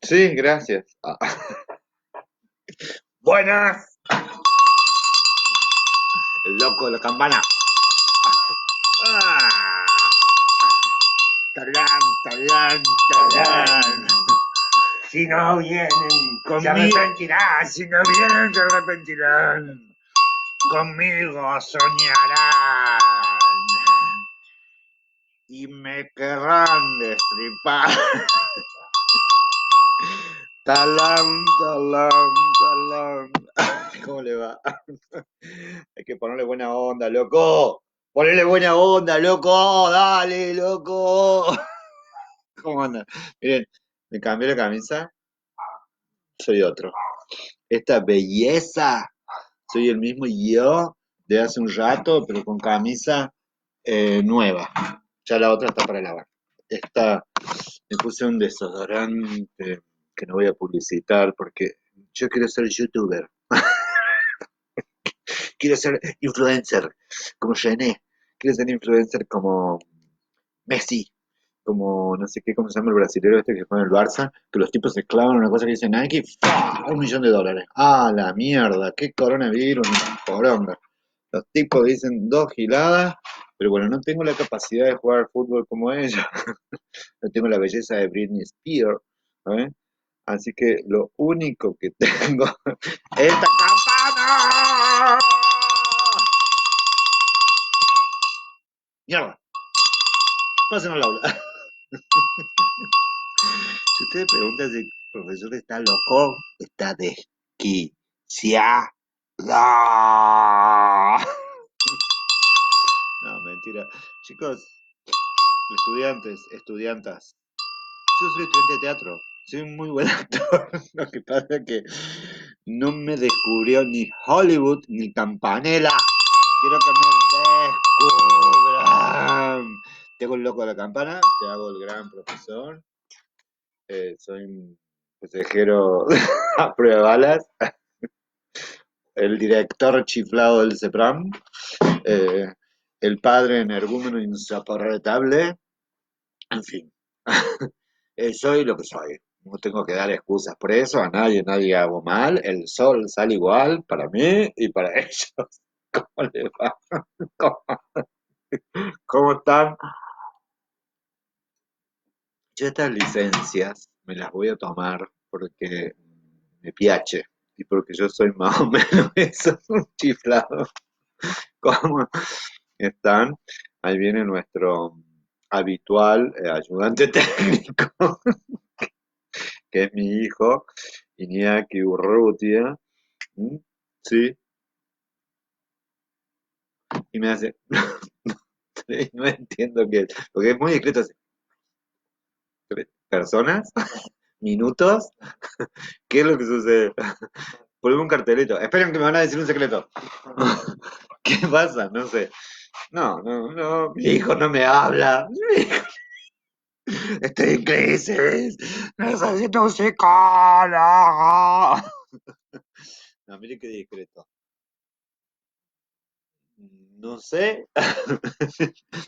Sí, gracias. Buenas. El loco de la campana. Ah, talán, talán, talán. Si no vienen, se Conmigo, arrepentirán. si no vienen, se arrepentirán. Conmigo soñarán. Y me querrán destripar. Talán, talán, talán. ¿Cómo le va? Hay que ponerle buena onda, loco. Ponele buena onda, loco. Dale, loco. ¿Cómo anda? Miren, me cambié la camisa. Soy otro. Esta belleza. Soy el mismo yo de hace un rato, pero con camisa nueva. Ya la otra está para lavar. Esta, me puse un desodorante que no voy a publicitar porque yo quiero ser youtuber. Quiero ser influencer como René. Quiero ser influencer como Messi. Como no sé qué, cómo se llama el brasilero este que juega en el Barça, que los tipos se clavan una cosa que dice Nike, ¡fua! $1 millón. ¡Ah, la mierda! ¡Qué coronavirus! Poronga. Los tipos dicen dos giladas, pero bueno, no tengo la capacidad de jugar al fútbol como ellos. No tengo la belleza de Britney Spears, ¿eh? Así que lo único que tengo es esta campana. Mierda, pasen al aula. Si usted pregunta si el profesor está loco, está desquiciado. No, mentira. Chicos, estudiantes, estudiantas. Yo soy estudiante de teatro. Soy un muy buen actor. Lo que pasa es que no me descubrió ni Hollywood ni Campanella. Quiero que me descubran. Te hago el loco de la campana, te hago el gran profesor. Soy un consejero a prueba de balas, el director chiflado del CEPRAM, eh, el padre energúmeno insoportable, en fin. Soy lo que soy. No tengo que dar excusas por eso, a nadie, nadie hago mal. El sol sale igual para mí y para ellos. ¿Cómo les va? ¿Cómo, cómo están? Yo estas licencias me las voy a tomar porque me piace y porque yo soy más o menos eso, un chiflado. ¿Cómo están? Ahí viene nuestro habitual ayudante técnico, que es mi hijo, Iñaki Urrutia. ¿Mm? Sí, y me hace, no entiendo qué es, porque es muy discreto. Así, ¿personas? ¿Minutos? ¿Qué es lo que sucede? Poneme un cartelito. Esperen que me van a decir un secreto. ¿Qué pasa? No sé. No, no, no. Mi hijo no me habla. Mi hijo- Estoy en crisis. Necesito un psicólogo. No, mire qué discreto. No sé.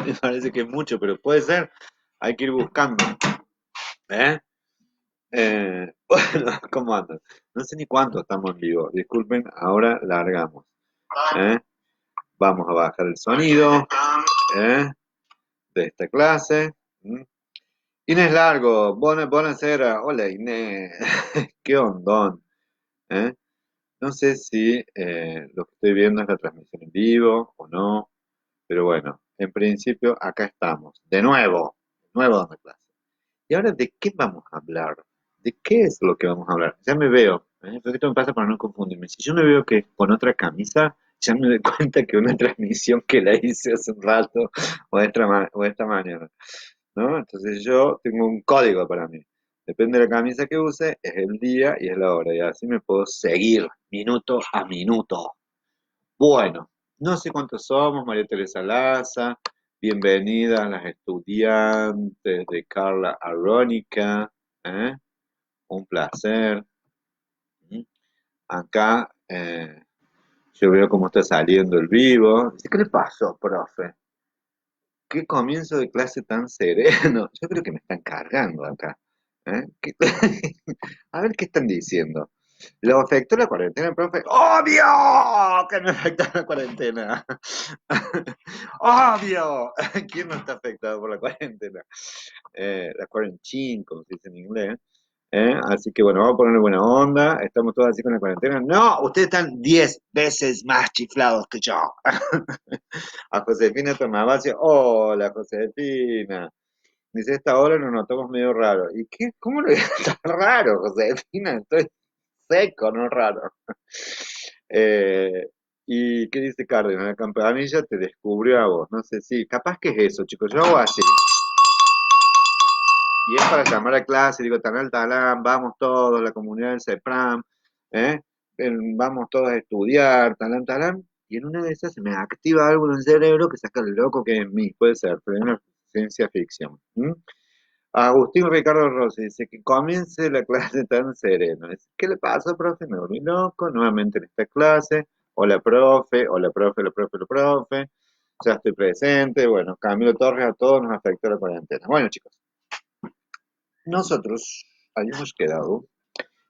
Me parece que es mucho, pero puede ser. Hay que ir buscando. ¿Eh? Bueno, ¿cómo andan? No sé ni cuánto estamos en vivo. Disculpen, ahora largamos. ¿Eh? Vamos a bajar el sonido. ¿Eh? De esta clase. ¿Mm? Inés Largo, buonasera. Hola Inés. Qué hondón. ¿Eh? No sé si lo que estoy viendo es la transmisión en vivo o no, pero bueno, en principio acá estamos. De nuevo dando clase. ¿Y ahora de qué vamos a hablar? ¿De qué es lo que vamos a hablar? Ya me veo, porque esto me pasa para no confundirme. Si yo me veo que con otra camisa, ya me doy cuenta que una transmisión que la hice hace un rato o esta mañana, ¿no? Entonces yo tengo un código para mí. Depende de la camisa que use, es el día y es la hora. Y así me puedo seguir minuto a minuto. Bueno, no sé cuántos somos, María Teresa Laza. Bienvenidas las estudiantes de Carla Arónica. ¿Eh? Un placer. ¿Mm? Acá yo veo cómo está saliendo el vivo. Dice, ¿qué le pasó, profe? ¿Qué comienzo de clase tan sereno? Yo creo que me están cargando acá. ¿Eh? A ver qué están diciendo. ¿Lo afectó la cuarentena, profe? ¡Obvio que me afectó la cuarentena! ¡Obvio! ¿Quién no está afectado por la cuarentena? La quarantine, como se dice en inglés. Así que bueno, vamos a ponerle buena onda. Estamos todos así con la cuarentena. No, ustedes están 10 veces más chiflados que yo. A Josefina Tornavasio. Hola, Josefina. Dice, esta hora nos notamos medio raro. ¿Y qué? ¿Cómo lo voy a estar raro, Josefina? Estoy seco, no raro. Eh, ¿Y qué dice Cárdenas? La campanilla te descubrió a vos. No sé si, capaz que es eso, chicos. Yo hago así. Y es para llamar a clase, digo, Tanal Talán, vamos todos, la comunidad del CEPRAM, ¿eh? Vamos todos a estudiar, Talán Talán, y en una de esas se me activa algo en el cerebro que saca el loco que es en mí, puede ser, pero es una ciencia ficción. Agustín Ricardo Rossi dice que comience la clase tan sereno. Dice, ¿qué le pasa, profe? Me volví loco nuevamente en esta clase. Hola, profe, hola, profe, hola, profe, hola, profe. Ya estoy presente. Bueno, Camilo Torres, a todos nos afectó la cuarentena. Bueno, chicos. Nosotros habíamos quedado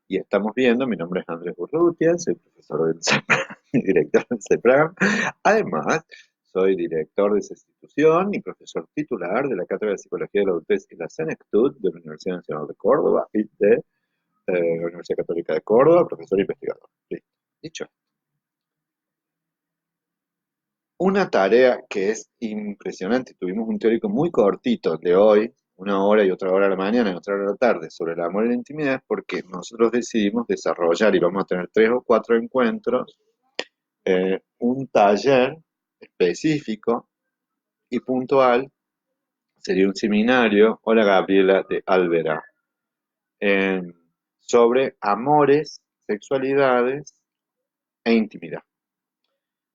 y estamos viendo, mi nombre es Andrés Urrutia, soy profesor del CEPRAM y director del CEPRAM. Además, soy director de esa institución y profesor titular de la Cátedra de Psicología de la Adultez y la Senectud de la Universidad Nacional de Córdoba y de la Universidad Católica de Córdoba, profesor e investigador. Listo. Dicho, una tarea que es impresionante. Tuvimos un teórico muy cortito de hoy, una hora y otra hora a la mañana y otra hora a la tarde, sobre el amor y la intimidad, porque nosotros decidimos desarrollar y vamos a tener 3 o 4 encuentros, un taller específico y puntual, sería un seminario, hola Gabriela de Alvera, eh, sobre amores, sexualidades e intimidad.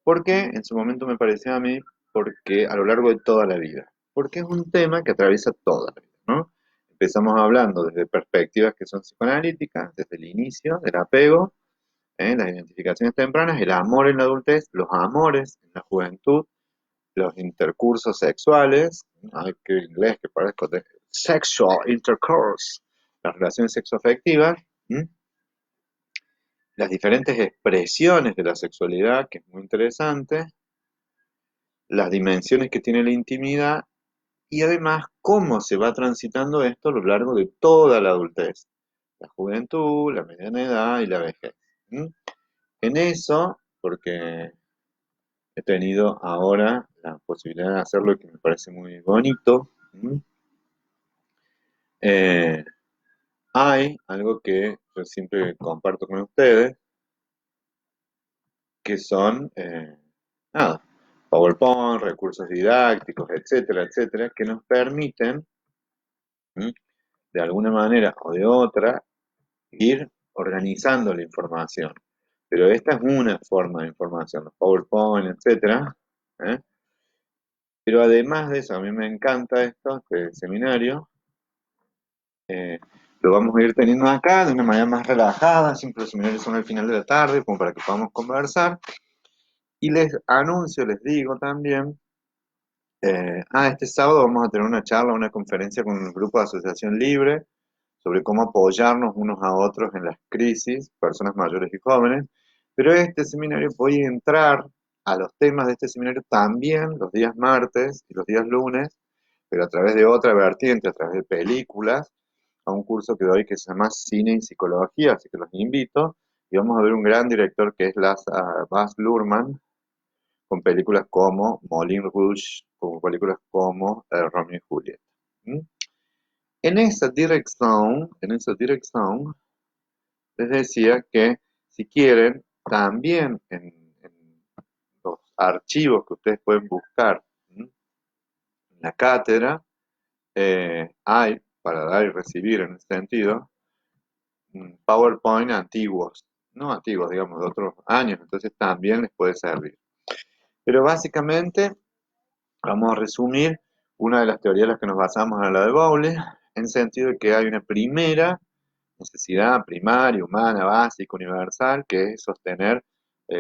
¿Por qué? En su momento me pareció a mí, porque a lo largo de toda la vida, porque es un tema que atraviesa toda la vida, ¿no? Empezamos hablando desde perspectivas que son psicoanalíticas, desde el inicio, del apego, las identificaciones tempranas, el amor en la adultez, los amores en la juventud, los intercursos sexuales, ay, qué inglés que parezco de sexual intercourse, las relaciones sexoafectivas, ¿m? Las diferentes expresiones de la sexualidad, que es muy interesante, las dimensiones que tiene la intimidad y además cómo se va transitando esto a lo largo de toda la adultez, la juventud, la mediana edad y la vejez. ¿Mm? En eso, porque he tenido ahora la posibilidad de hacerlo que me parece muy bonito, ¿Mm? Eh, hay algo que yo siempre comparto con ustedes, que son, nada, PowerPoint, recursos didácticos, etcétera, etcétera, que nos permiten, ¿Mm? de alguna manera o de otra, ir organizando la información. Pero esta es una forma de información, los PowerPoint, etcétera. ¿eh? Pero además de eso, a mí me encanta esto, este seminario. eh, lo vamos a ir teniendo acá de una manera más relajada, siempre los seminarios son al final de la tarde, como para que podamos conversar. Y les anuncio, les digo también, este sábado vamos a tener una charla, una conferencia con el grupo de Asociación Libre sobre cómo apoyarnos unos a otros en las crisis, personas mayores y jóvenes. Pero este seminario, voy a entrar a los temas de este seminario también los días martes y los días lunes, pero a través de otra vertiente, a través de películas, a un curso que doy que se llama Cine y Psicología, así que los invito. Y vamos a ver un gran director que es Baz Luhrmann, con películas como Moulin Rouge, como películas como Romeo y Julieta. ¿Mm? En esa dirección, les decía que si quieren, también en los archivos que ustedes pueden buscar, ¿m? En la cátedra, hay, para dar y recibir en ese sentido, PowerPoint antiguos, no antiguos, digamos, de otros años, entonces también les puede servir. Pero básicamente, vamos a resumir una de las teorías en las que nos basamos en la de Bowley, en sentido de que hay una primera necesidad primaria, humana, básica, universal, que es sostener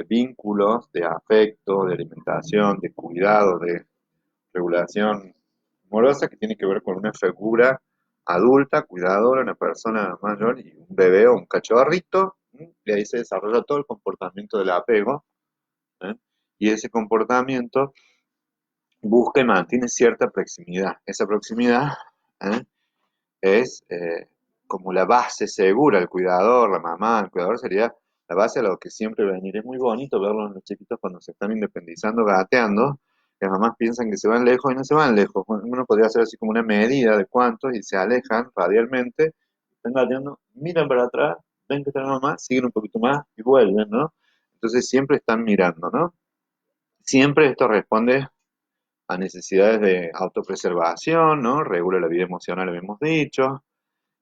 vínculos de afecto, de alimentación, de cuidado, de regulación amorosa, que tiene que ver con una figura adulta, cuidadora, una persona mayor y un bebé o un cachorrito, y ahí se desarrolla todo el comportamiento del apego, ¿eh? Y ese comportamiento busca y mantiene cierta proximidad. Esa proximidad, ¿eh? Es como la base segura, el cuidador, la mamá, el cuidador sería la base a lo que siempre va a venir. Es muy bonito verlos en los chiquitos cuando se están independizando, gateando, que las mamás piensan que se van lejos y no se van lejos. Uno podría hacer así como una medida de cuántos y se alejan radialmente, están gateando, miran para atrás, ven que está la mamá, siguen un poquito más y vuelven, ¿no? Entonces siempre están mirando, ¿no? Siempre esto responde a necesidades de autopreservación, ¿no? Regula la vida emocional, lo hemos dicho.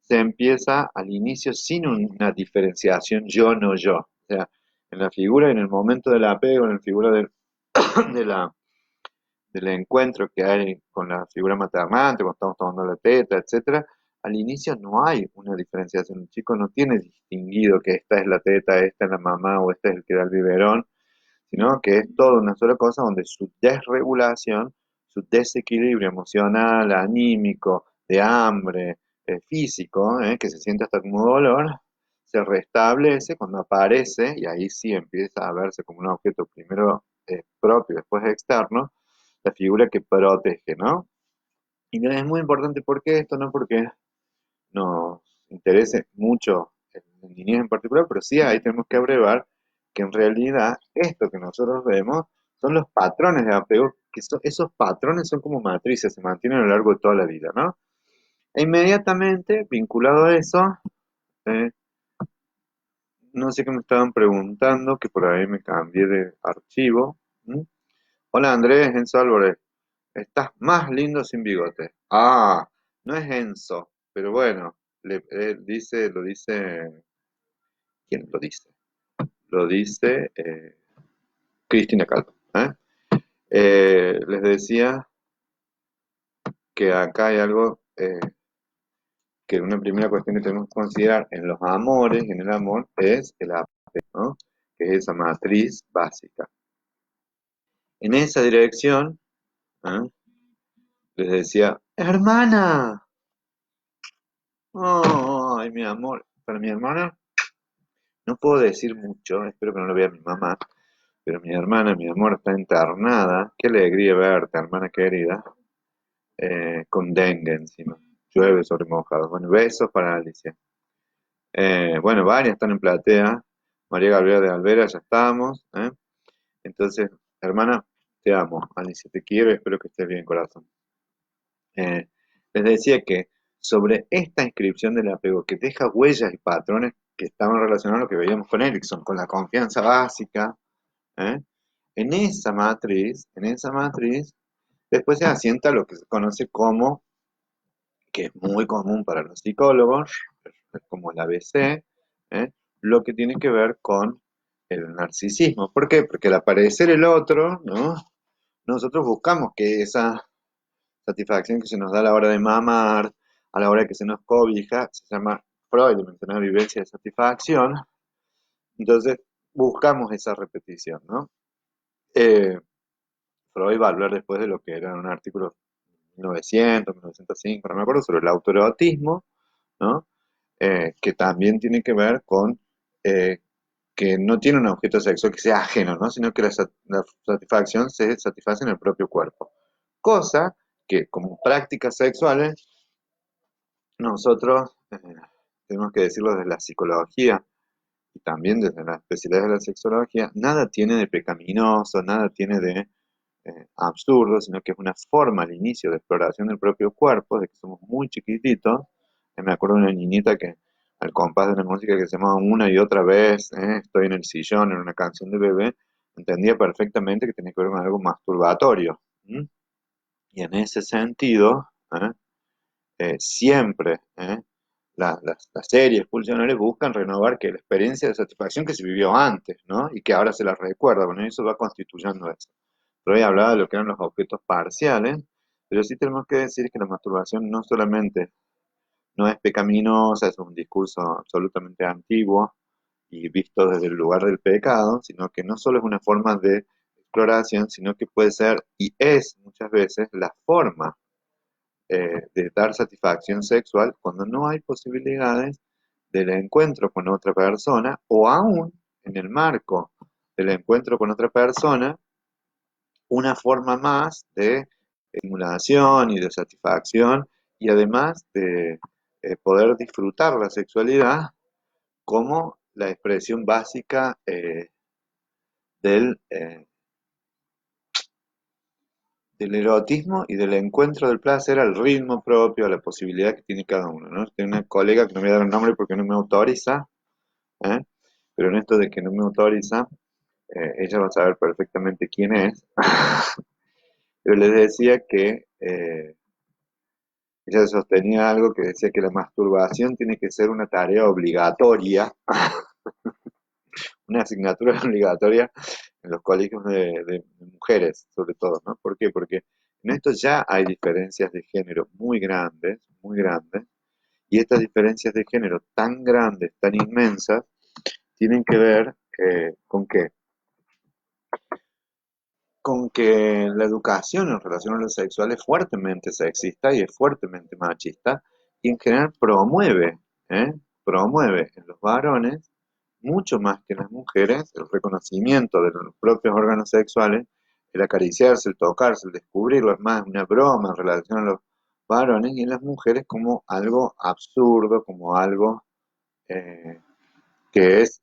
Se empieza al inicio sin una diferenciación yo, no yo. O sea, en la figura, en el momento del apego, en la figura de la, del encuentro que hay con la figura maternante, cuando estamos tomando la teta, etcétera, al inicio no hay una diferenciación. El chico no tiene distinguido que esta es la teta, esta es la mamá o este es el que da el biberón, sino que es toda una sola cosa donde su desregulación, su desequilibrio emocional, anímico, de hambre, físico, que se siente hasta como dolor, se restablece cuando aparece, y ahí sí empieza a verse como un objeto primero propio, después externo, la figura que protege, ¿no? Y es muy importante porque esto, no porque nos interese mucho en niñez en particular, pero sí ahí tenemos que abrevar que en realidad esto que nosotros vemos son los patrones de apego, esos patrones son como matrices, se mantienen a lo largo de toda la vida, ¿no? E inmediatamente, vinculado a eso, eh, no sé qué me estaban preguntando, que por ahí me cambié de archivo. ¿Mm? Hola Andrés, Enzo Álvarez, estás más lindo sin bigote. Ah, no es Enzo, pero bueno, lo dice, ¿quién lo dice? Lo dice Cristina Calvo. Les decía que acá hay algo que una primera cuestión que tenemos que considerar en los amores, en el amor, es el apego, ¿no? Que es esa matriz básica. En esa dirección, ¿eh? Les decía, hermana, oh, ay, mi amor, para mi hermana no puedo decir mucho, espero que no lo vea mi mamá, pero mi hermana, mi amor, está internada, qué alegría verte, hermana querida, con dengue encima, llueve sobre mojado. Bueno, besos para Alicia. Bueno, varias están en platea, María Gabriela de Alvera, ya estamos, ¿eh? Entonces, hermana, te amo, Alicia, te quiero y espero que estés bien, corazón. Eh, Les decía que sobre esta inscripción del apego que deja huellas y patrones que estaban relacionados a lo que veíamos con Erickson, con la confianza básica, ¿eh? En esa matriz, después se asienta lo que se conoce como, que es muy común para los psicólogos, como el ABC, ¿eh? Lo que tiene que ver con el narcisismo. ¿Por qué? Porque al aparecer el otro, ¿no? Nosotros buscamos que esa satisfacción que se nos da a la hora de mamar, a la hora que se nos cobija, se llama Freud, mencionaba vivencia de satisfacción, entonces buscamos esa repetición, ¿no? Eh, Freud va a hablar después de lo que era un artículo 1900, 1905, no me acuerdo, sobre el autoerotismo, ¿no? Que también tiene que ver con eh, que no tiene un objeto sexual que sea ajeno, ¿no? Sino que la satisfacción se satisface en el propio cuerpo. Cosa que como prácticas sexuales nosotros tenemos que decirlo desde la psicología y también desde la especialidad de la sexología, nada tiene de pecaminoso, nada tiene de absurdo, sino que es una forma al inicio de exploración del propio cuerpo, de que somos muy chiquititos. Me acuerdo de una niñita que al compás de una música que se llamaba Una y otra vez, estoy en el sillón, en una canción de bebé, entendía perfectamente que tenía que ver con algo masturbatorio. ¿Mm? Y en ese sentido, siempre las series pulsionales buscan renovar que la experiencia de satisfacción que se vivió antes, ¿no? Y que ahora se la recuerda, bueno, eso va constituyendo eso. Pero hoy hablaba de lo que eran los objetos parciales, pero sí tenemos que decir que la masturbación no solamente no es pecaminosa, es un discurso absolutamente antiguo y visto desde el lugar del pecado, sino que no solo es una forma de exploración, sino que puede ser y es muchas veces la forma de dar satisfacción sexual cuando no hay posibilidades del encuentro con otra persona o aún en el marco del encuentro con otra persona, una forma más de estimulación y de satisfacción y además de poder disfrutar la sexualidad como la expresión básica del, del erotismo y del encuentro del placer al ritmo propio, a la posibilidad que tiene cada uno, ¿no? Tengo una colega que no me voy a dar el nombre porque no me autoriza, ¿eh? Pero en esto de que no me autoriza, ella va a saber perfectamente quién es. Pero les decía que ella sostenía algo que decía que la masturbación tiene que ser una tarea obligatoria, una asignatura obligatoria en los colegios de mujeres, sobre todo, ¿no? ¿Por qué? Porque en esto ya hay diferencias de género muy grandes, y estas diferencias de género tan grandes, tan inmensas, tienen que ver ¿con qué? Con que la educación en relación a lo sexual es fuertemente sexista y es fuertemente machista, y en general promueve, ¿eh? Promueve en los varones, mucho más que en las mujeres, el reconocimiento de los propios órganos sexuales, el acariciarse, el tocarse, el descubrirlo, es más una broma en relación a los varones, y en las mujeres como algo absurdo, como algo eh, que es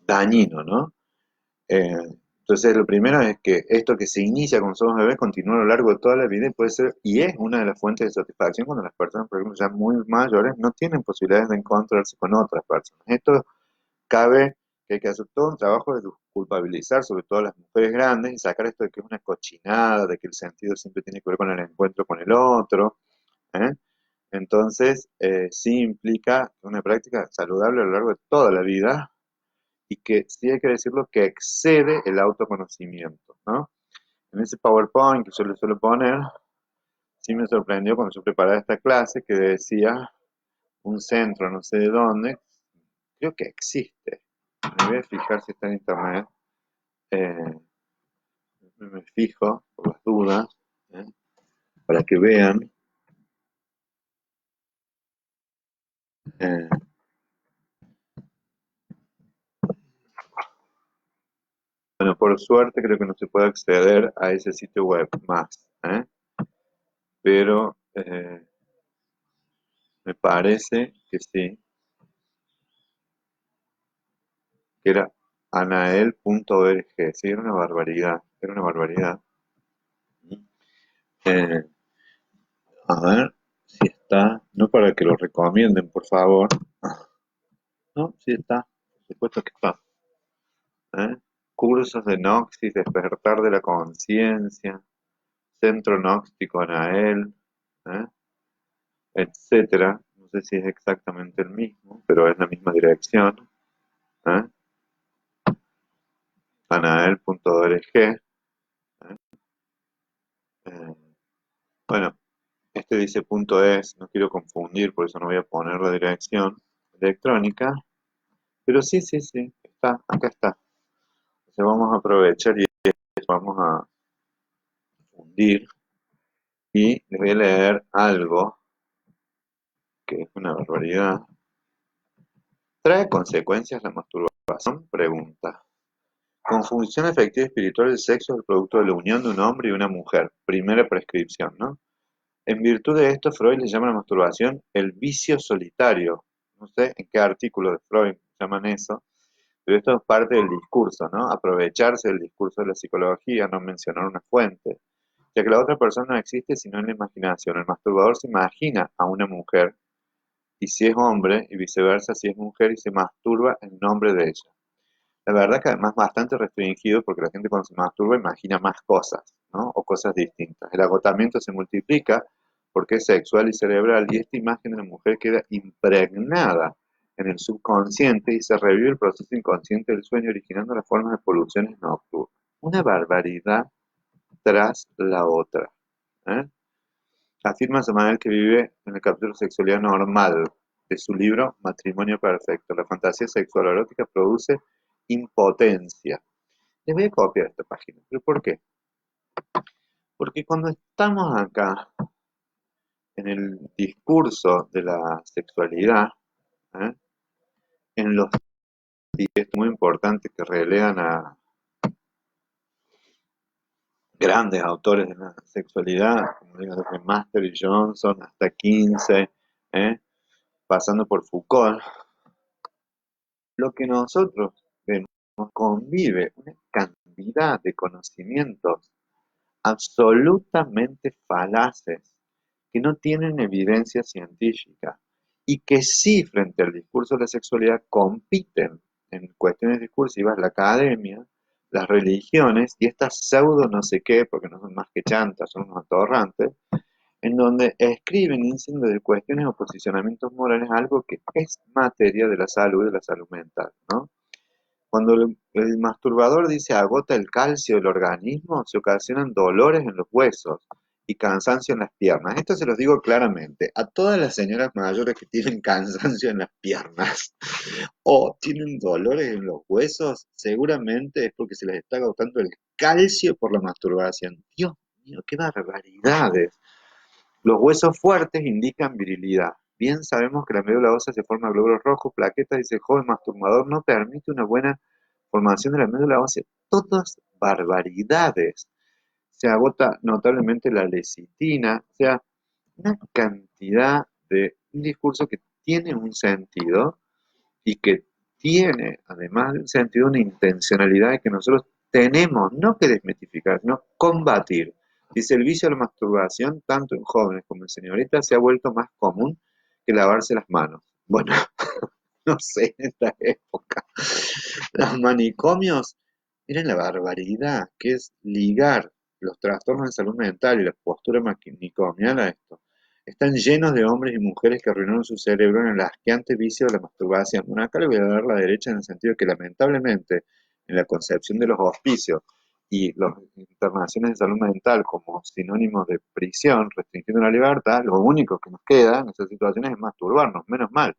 dañino, ¿no? Entonces, lo primero es que esto que se inicia cuando somos bebés continúa a lo largo de toda la vida y puede ser, y es una de las fuentes de satisfacción cuando las personas, por ejemplo, ya muy mayores, no tienen posibilidades de encontrarse con otras personas. Esto cabe que hay que hacer todo un trabajo de culpabilizar, sobre todo a las mujeres grandes, y sacar esto de que es una cochinada, de que el sentido siempre tiene que ver con el encuentro con el otro, ¿eh? Entonces, sí implica una práctica saludable a lo largo de toda la vida y que sí hay que decirlo que excede el autoconocimiento, ¿no? En ese PowerPoint que yo le suelo poner, sí me sorprendió cuando yo preparaba esta clase que decía un centro, no sé de dónde, creo que existe. Me voy a fijar si está en internet. eh, Me fijo por las dudas, ¿eh? Para que vean. eh, bueno, por suerte creo que no se puede acceder a ese sitio web más, ¿eh? Pero me parece que sí, que era anael.org. Sí, era una barbaridad, era una barbaridad. Eh, a ver si está, no para que lo recomienden, por favor. No, sí está, por supuesto que está. ¿Eh? Cursos de Noxis, despertar de la conciencia, centro gnóstico Anael, ¿eh? Etcétera. No sé si es exactamente el mismo, pero es la misma dirección. ¿Eh? Anael.org. Eh, bueno, este dice punto .es, no quiero confundir, por eso no voy a poner la dirección electrónica, pero sí, sí, sí, está, acá está. Entonces vamos a aprovechar y vamos a fundir y les voy a leer algo que es una barbaridad. ¿Trae consecuencias la masturbación? Pregunta. Con función efectiva y espiritual, el sexo es el producto de la unión de un hombre y una mujer. Primera prescripción, ¿no? En virtud de esto, Freud le llama a la masturbación el vicio solitario. No sé en qué artículo de Freud llaman eso, pero esto es parte del discurso, ¿no? Aprovecharse del discurso de la psicología, no mencionar una fuente, ya que la otra persona no existe sino en la imaginación. El masturbador se imagina a una mujer, y si es hombre, y viceversa, si es mujer y se masturba en nombre de ella. La verdad que además bastante restringido porque la gente cuando se masturba imagina más cosas, ¿no? O cosas distintas. El agotamiento se multiplica porque es sexual y cerebral y esta imagen de la mujer queda impregnada en el subconsciente y se revive el proceso inconsciente del sueño originando las formas de poluciones nocturnas. Una barbaridad tras la otra, ¿eh? Afirma Samael que vive en el capítulo Sexualidad Normal de su libro Matrimonio Perfecto. La fantasía sexual erótica produce impotencia. Les voy a copiar esta página. ¿Pero por qué? Porque cuando estamos acá en el discurso de la sexualidad, ¿eh? En los es muy importante que relean a grandes autores de la sexualidad, como digo, desde Master y Johnson hasta Kinsey, ¿eh? Pasando por Foucault, lo que nosotros vemos convive una cantidad de conocimientos absolutamente falaces que no tienen evidencia científica y que sí frente al discurso de la sexualidad compiten en cuestiones discursivas la academia, las religiones y estas pseudo no sé qué, porque no son más que chantas, son unos atorrantes, en donde escriben y dicen de cuestiones o posicionamientos morales algo que es materia de la salud mental, ¿no? Cuando el masturbador dice agota el calcio del organismo, se ocasionan dolores en los huesos y cansancio en las piernas. Esto se los digo claramente. A todas las señoras mayores que tienen cansancio en las piernas o tienen dolores en los huesos, seguramente es porque se les está agotando el calcio por la masturbación. Dios mío, qué barbaridades. Los huesos fuertes indican virilidad. Bien sabemos que la médula ósea se forma glóbulos rojos, plaquetas, dice el joven masturbador, no permite una buena formación de la médula ósea. Todas barbaridades. Se agota notablemente la lecitina, o sea, una cantidad de un discurso que tiene un sentido y que tiene, además de un sentido, una intencionalidad que nosotros tenemos, no que desmitificar, sino combatir. Dice, el vicio a la masturbación, tanto en jóvenes como en señoritas, se ha vuelto más común que lavarse las manos. Bueno, no sé, en esta época. Los manicomios, miren la barbaridad que es ligar los trastornos de salud mental y la postura manicomial a esto. Están llenos de hombres y mujeres que arruinaron su cerebro en el asqueante vicio de la masturbación. Bueno, acá le voy a dar la derecha en el sentido de que lamentablemente en la concepción de los hospicios y las internaciones de salud mental como sinónimos de prisión, restringiendo la libertad, lo único que nos queda en esas situaciones es masturbarnos, menos mal.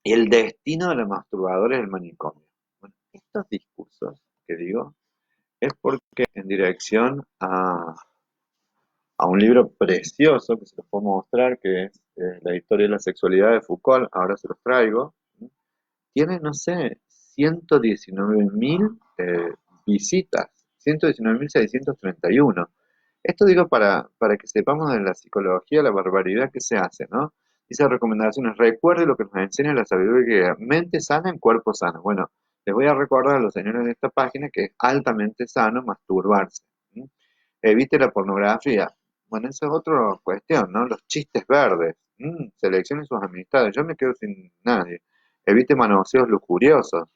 Y el destino de los masturbadores es el manicomio. Bueno, estos discursos que digo es porque en dirección a un libro precioso que se los puedo mostrar, que es La historia de la sexualidad de Foucault, ahora se los traigo, tiene, no sé, 119.000 visitas, 119.631. Esto digo para que sepamos de la psicología, la barbaridad que se hace, ¿no? Dice recomendaciones, recuerde lo que nos enseña la sabiduría, mente sana en cuerpo sano. Bueno, les voy a recordar a los señores de esta página que es altamente sano masturbarse. ¿Mm? Evite la pornografía. Bueno, esa es otra cuestión, ¿no? Los chistes verdes. Seleccione sus amistades. Yo me quedo sin nadie. Evite manoseos lujuriosos.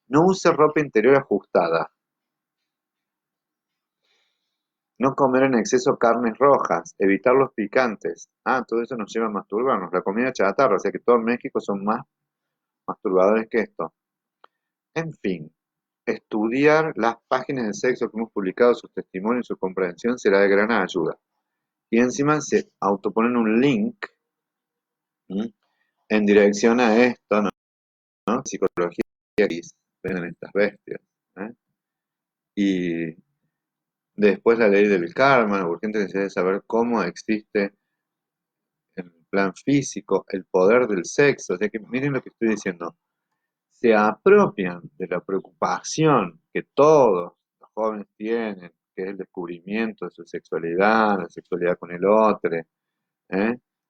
No use ropa interior ajustada. No comer en exceso carnes rojas, evitar los picantes. Ah, todo eso nos lleva a masturbarnos. La comida chatarra, o sea que todo en México son más masturbadores que esto. En fin, estudiar las páginas de sexo que hemos publicado, sus testimonios y su comprensión será de gran ayuda. Y encima se autoponen un link, ¿m? En dirección a esto, ¿no? Psicología X, ven estas bestias. ¿Eh? Y después la ley del karma, la urgente necesidad de saber cómo existe en el plan físico, el poder del sexo, o sea que miren lo que estoy diciendo, se apropian de la preocupación que todos los jóvenes tienen, que es el descubrimiento de su sexualidad, la sexualidad con el otro, ¿eh?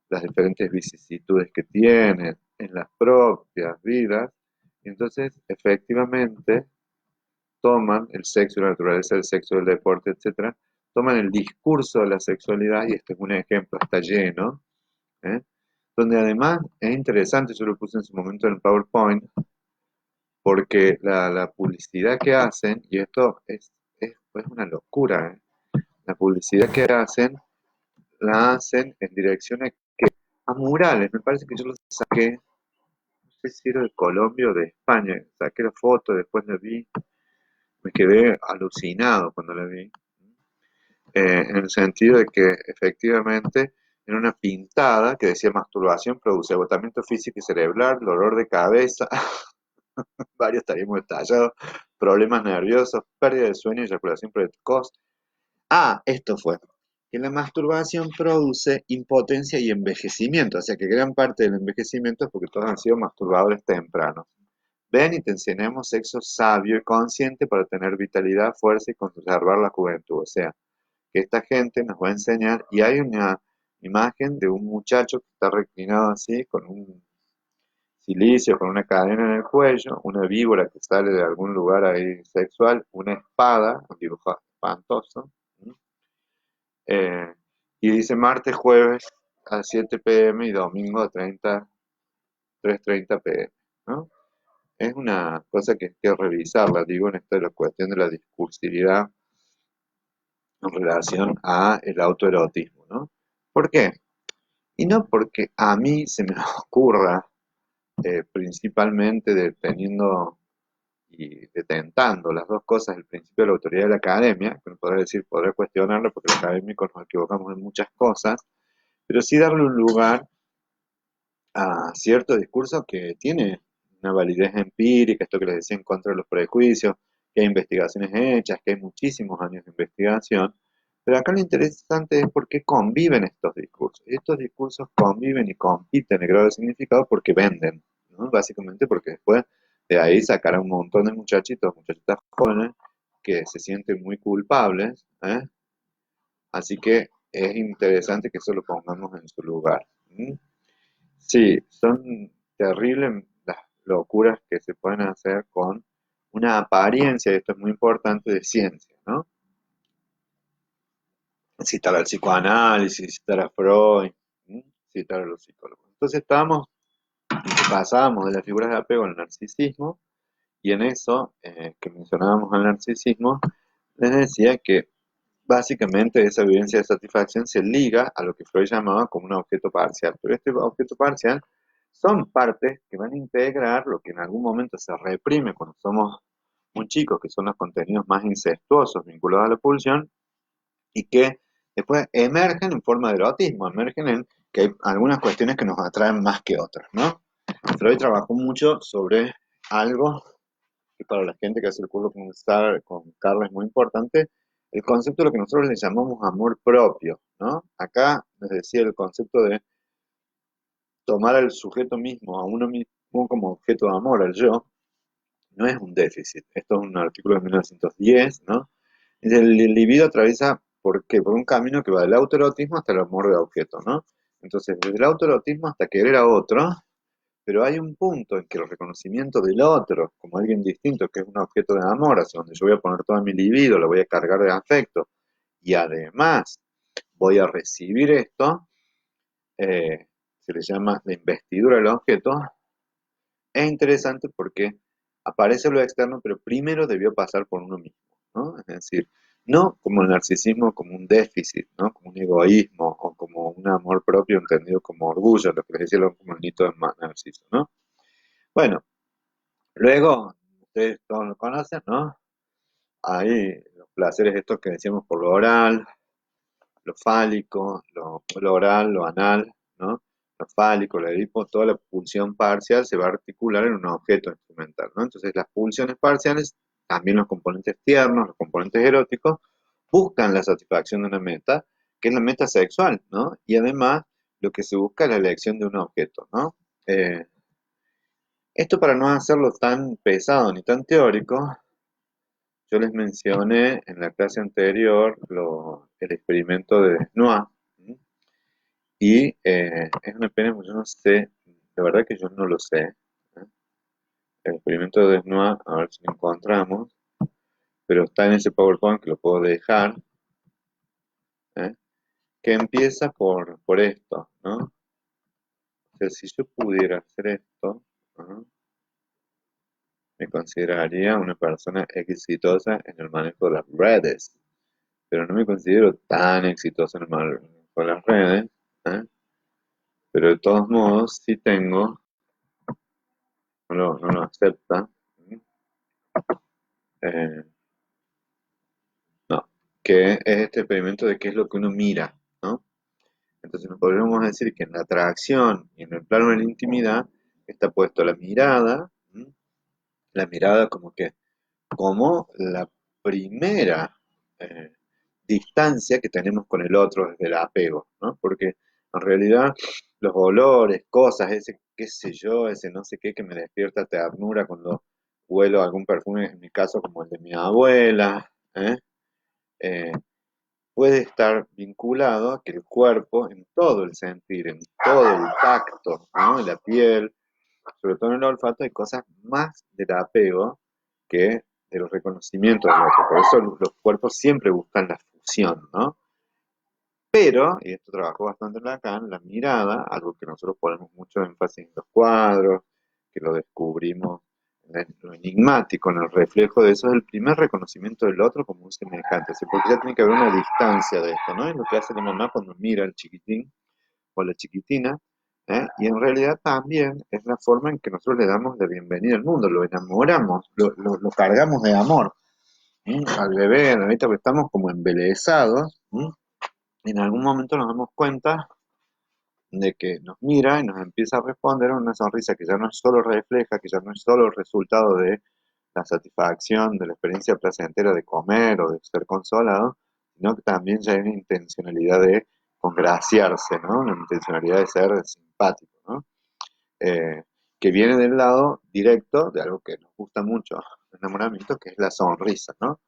Las diferentes vicisitudes que tienen en las propias vidas, y entonces efectivamente toman el sexo, la naturaleza del sexo, del deporte, etcétera, toman el discurso de la sexualidad, y este es un ejemplo, está lleno, ¿eh? Donde además es interesante, yo lo puse en su momento en el PowerPoint, porque la publicidad que hacen, y esto es una locura, ¿eh? La publicidad que hacen, la hacen en dirección a murales, me parece que yo los saqué, no sé si era de Colombia o de España, saqué la foto, después la vi, me quedé alucinado cuando la vi, en el sentido de que efectivamente en una pintada que decía masturbación produce agotamiento físico y cerebral, dolor de cabeza, varios estaríamos estallados, problemas nerviosos, pérdida de sueño, eyaculación precoz, Ah, esto fue. Que la masturbación produce impotencia y envejecimiento, o sea que gran parte del envejecimiento es porque todos han sido masturbadores tempranos. Ven y te enseñamos sexo sabio y consciente para tener vitalidad, fuerza y conservar la juventud. O sea, que esta gente nos va a enseñar, y hay una imagen de un muchacho que está reclinado así, con un silicio, con una cadena en el cuello, una víbora que sale de algún lugar ahí sexual, una espada, un dibujo espantoso, ¿m? Eh, y dice martes, jueves a 7 p.m. y domingo a 3:30 p.m., ¿no? Es una cosa que hay que revisarla, digo, en esta la cuestión de la discursividad en relación a el autoerotismo, ¿no? ¿Por qué? Y no porque a mí se me ocurra, principalmente teniendo y detentando las dos cosas, el principio de la autoridad de la academia, que uno podrá decir, podrá cuestionarlo, porque los académicos nos equivocamos en muchas cosas, pero sí darle un lugar a cierto discurso que tiene una validez empírica, esto que les decía en contra de los prejuicios, que hay investigaciones hechas, que hay muchísimos años de investigación, pero acá lo interesante es por qué conviven estos discursos. Y estos discursos conviven y compiten en grado de significado porque venden, ¿no? Básicamente porque después de ahí sacará un montón de muchachitos, muchachitas jóvenes, que se sienten muy culpables, ¿eh? Así que es interesante que eso lo pongamos en su lugar. ¿M? Sí, son terribles las locuras que se pueden hacer con una apariencia, y esto es muy importante, de ciencia, ¿no? Citar al psicoanálisis, citar a Freud, ¿m? Citar a los psicólogos. Entonces pasábamos de las figuras de apego al narcisismo, y en eso, que mencionábamos al narcisismo, les decía que básicamente esa vivencia de satisfacción se liga a lo que Freud llamaba como un objeto parcial. Pero este objeto parcial son partes que van a integrar lo que en algún momento se reprime cuando somos muy chicos, que son los contenidos más incestuosos vinculados a la pulsión, y que después emergen en forma de erotismo, emergen en que hay algunas cuestiones que nos atraen más que otras, ¿no? Freud trabajó mucho sobre algo que para la gente que hace el curso con Carla es muy importante, el concepto de lo que nosotros le llamamos amor propio, ¿no? Acá les decía el concepto de tomar al sujeto mismo, a uno mismo como objeto de amor, al yo, no es un déficit. Esto es un artículo de 1910, ¿no? El libido atraviesa, ¿por qué? Por un camino que va del autoerotismo hasta el amor de objeto, ¿no? Entonces, desde el autoerotismo hasta querer a otro, pero hay un punto en que el reconocimiento del otro como alguien distinto, que es un objeto de amor, hacia donde yo voy a poner toda mi libido, lo voy a cargar de afecto, y además voy a recibir esto, se le llama la investidura del objeto, es interesante porque aparece lo externo, pero primero debió pasar por uno mismo, ¿no? Es decir, no como el narcisismo como un déficit, ¿no? Como un egoísmo o como un amor propio entendido como orgullo, lo que les decía como el mito de Narciso, ¿no? Bueno, luego, ustedes todos lo conocen, ¿no? Hay los placeres estos que decíamos por lo oral, lo fálico, lo oral, lo anal, ¿no? Lo fálico, lo edipo, toda la pulsión parcial se va a articular en un objeto instrumental, ¿no? Entonces las pulsiones parciales, también los componentes tiernos, los componentes eróticos, buscan la satisfacción de una meta, que es la meta sexual, ¿no? Y además lo que se busca es la elección de un objeto, ¿no? Eh, Esto para no hacerlo tan pesado ni tan teórico, yo les mencioné en la clase anterior el experimento de Desnois, ¿m? Y es una pena porque yo no sé, de verdad que yo no lo sé. ¿eh? El experimento de Desnois, a ver si lo encontramos, pero está en ese PowerPoint que lo puedo dejar, ¿eh? Que empieza por esto, ¿no? O sea, si yo pudiera hacer esto, ¿no? Me consideraría una persona exitosa en el manejo de las redes, pero no me considero tan exitoso en el manejo de las redes, ¿eh? Pero de todos modos sí tengo, no lo acepta, ¿m? Eh, no, que es este experimento de qué es lo que uno mira, ¿no? Entonces nos podríamos decir que en la atracción y en el plano de la intimidad está puesto la mirada, ¿m? La mirada como que, como la primera eh, distancia que tenemos con el otro desde el apego, ¿no? Porque en realidad los olores, cosas, ese qué sé yo, ese no sé qué que me despierta ternura cuando huelo algún perfume, en mi caso como el de mi abuela, ¿eh? Eh, puede estar vinculado a que el cuerpo, en todo el sentir, en todo el tacto, ¿no? De la piel, sobre todo en el olfato, hay cosas más del apego que del reconocimiento del otro. Por eso los cuerpos siempre buscan la fusión, ¿no? Pero, y esto trabajó bastante en Lacan, la mirada, algo que nosotros ponemos mucho énfasis en los cuadros, que lo descubrimos en lo enigmático, en el reflejo de eso, es el primer reconocimiento del otro como un semejante. Así, porque ya tiene que haber una distancia de esto, ¿no? Es lo que hace la mamá cuando mira al chiquitín o la chiquitina, ¿eh? Y en realidad también es la forma en que nosotros le damos la bienvenida al mundo, lo enamoramos, lo cargamos de amor. Al bebé, a la bebita, porque estamos como embelesados, y en algún momento nos damos cuenta de que nos mira y nos empieza a responder con una sonrisa que ya no es solo refleja, que ya no es solo el resultado de la satisfacción, de la experiencia placentera de comer o de ser consolado, sino que también ya hay una intencionalidad de congraciarse, ¿no? Una intencionalidad de ser simpático, ¿no? Eh, que viene del lado directo de algo que nos gusta mucho, el enamoramiento, que es la sonrisa, ¿no?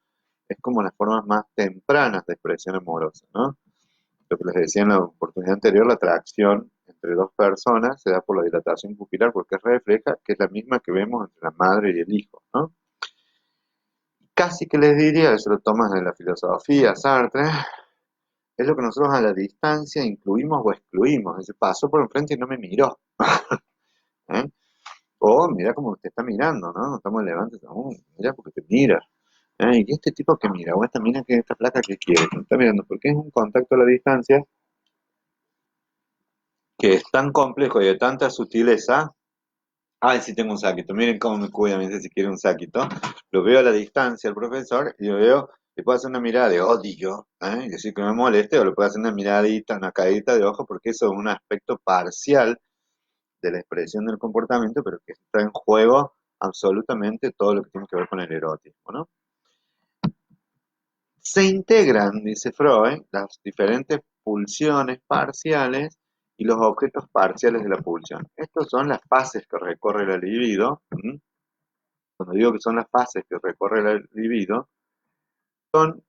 Es como las formas más tempranas de expresión amorosa, ¿no? Lo que les decía en la oportunidad anterior, la atracción entre dos personas se da por la dilatación pupilar porque refleja que es la misma que vemos entre la madre y el hijo, ¿no? Casi que les diría, eso lo tomas de la filosofía, Sartre, es lo que nosotros a la distancia incluimos o excluimos. Ese pasó por enfrente y no me miró. ¿Eh? O mira cómo te está mirando, ¿no? No estamos levantes, mira porque te mira. Y este tipo que mira, o esta mina que esta plata que quiere, que me está mirando, porque es un contacto a la distancia que es tan complejo y de tanta sutileza. Ay, sí tengo un saquito, miren cómo me cuida, me dice si quiere un saquito. Lo veo a la distancia al profesor y lo veo, le puedo hacer una mirada de odio, y decir que me moleste, o le puedo hacer una miradita, una caída de ojo, porque eso es un aspecto parcial de la expresión del comportamiento, pero que está en juego absolutamente todo lo que tiene que ver con el erotismo, ¿no? Se integran, dice Freud, las diferentes pulsiones parciales y los objetos parciales de la pulsión. Estas son las fases que recorre la libido. Cuando digo que son las fases que recorre la libido, son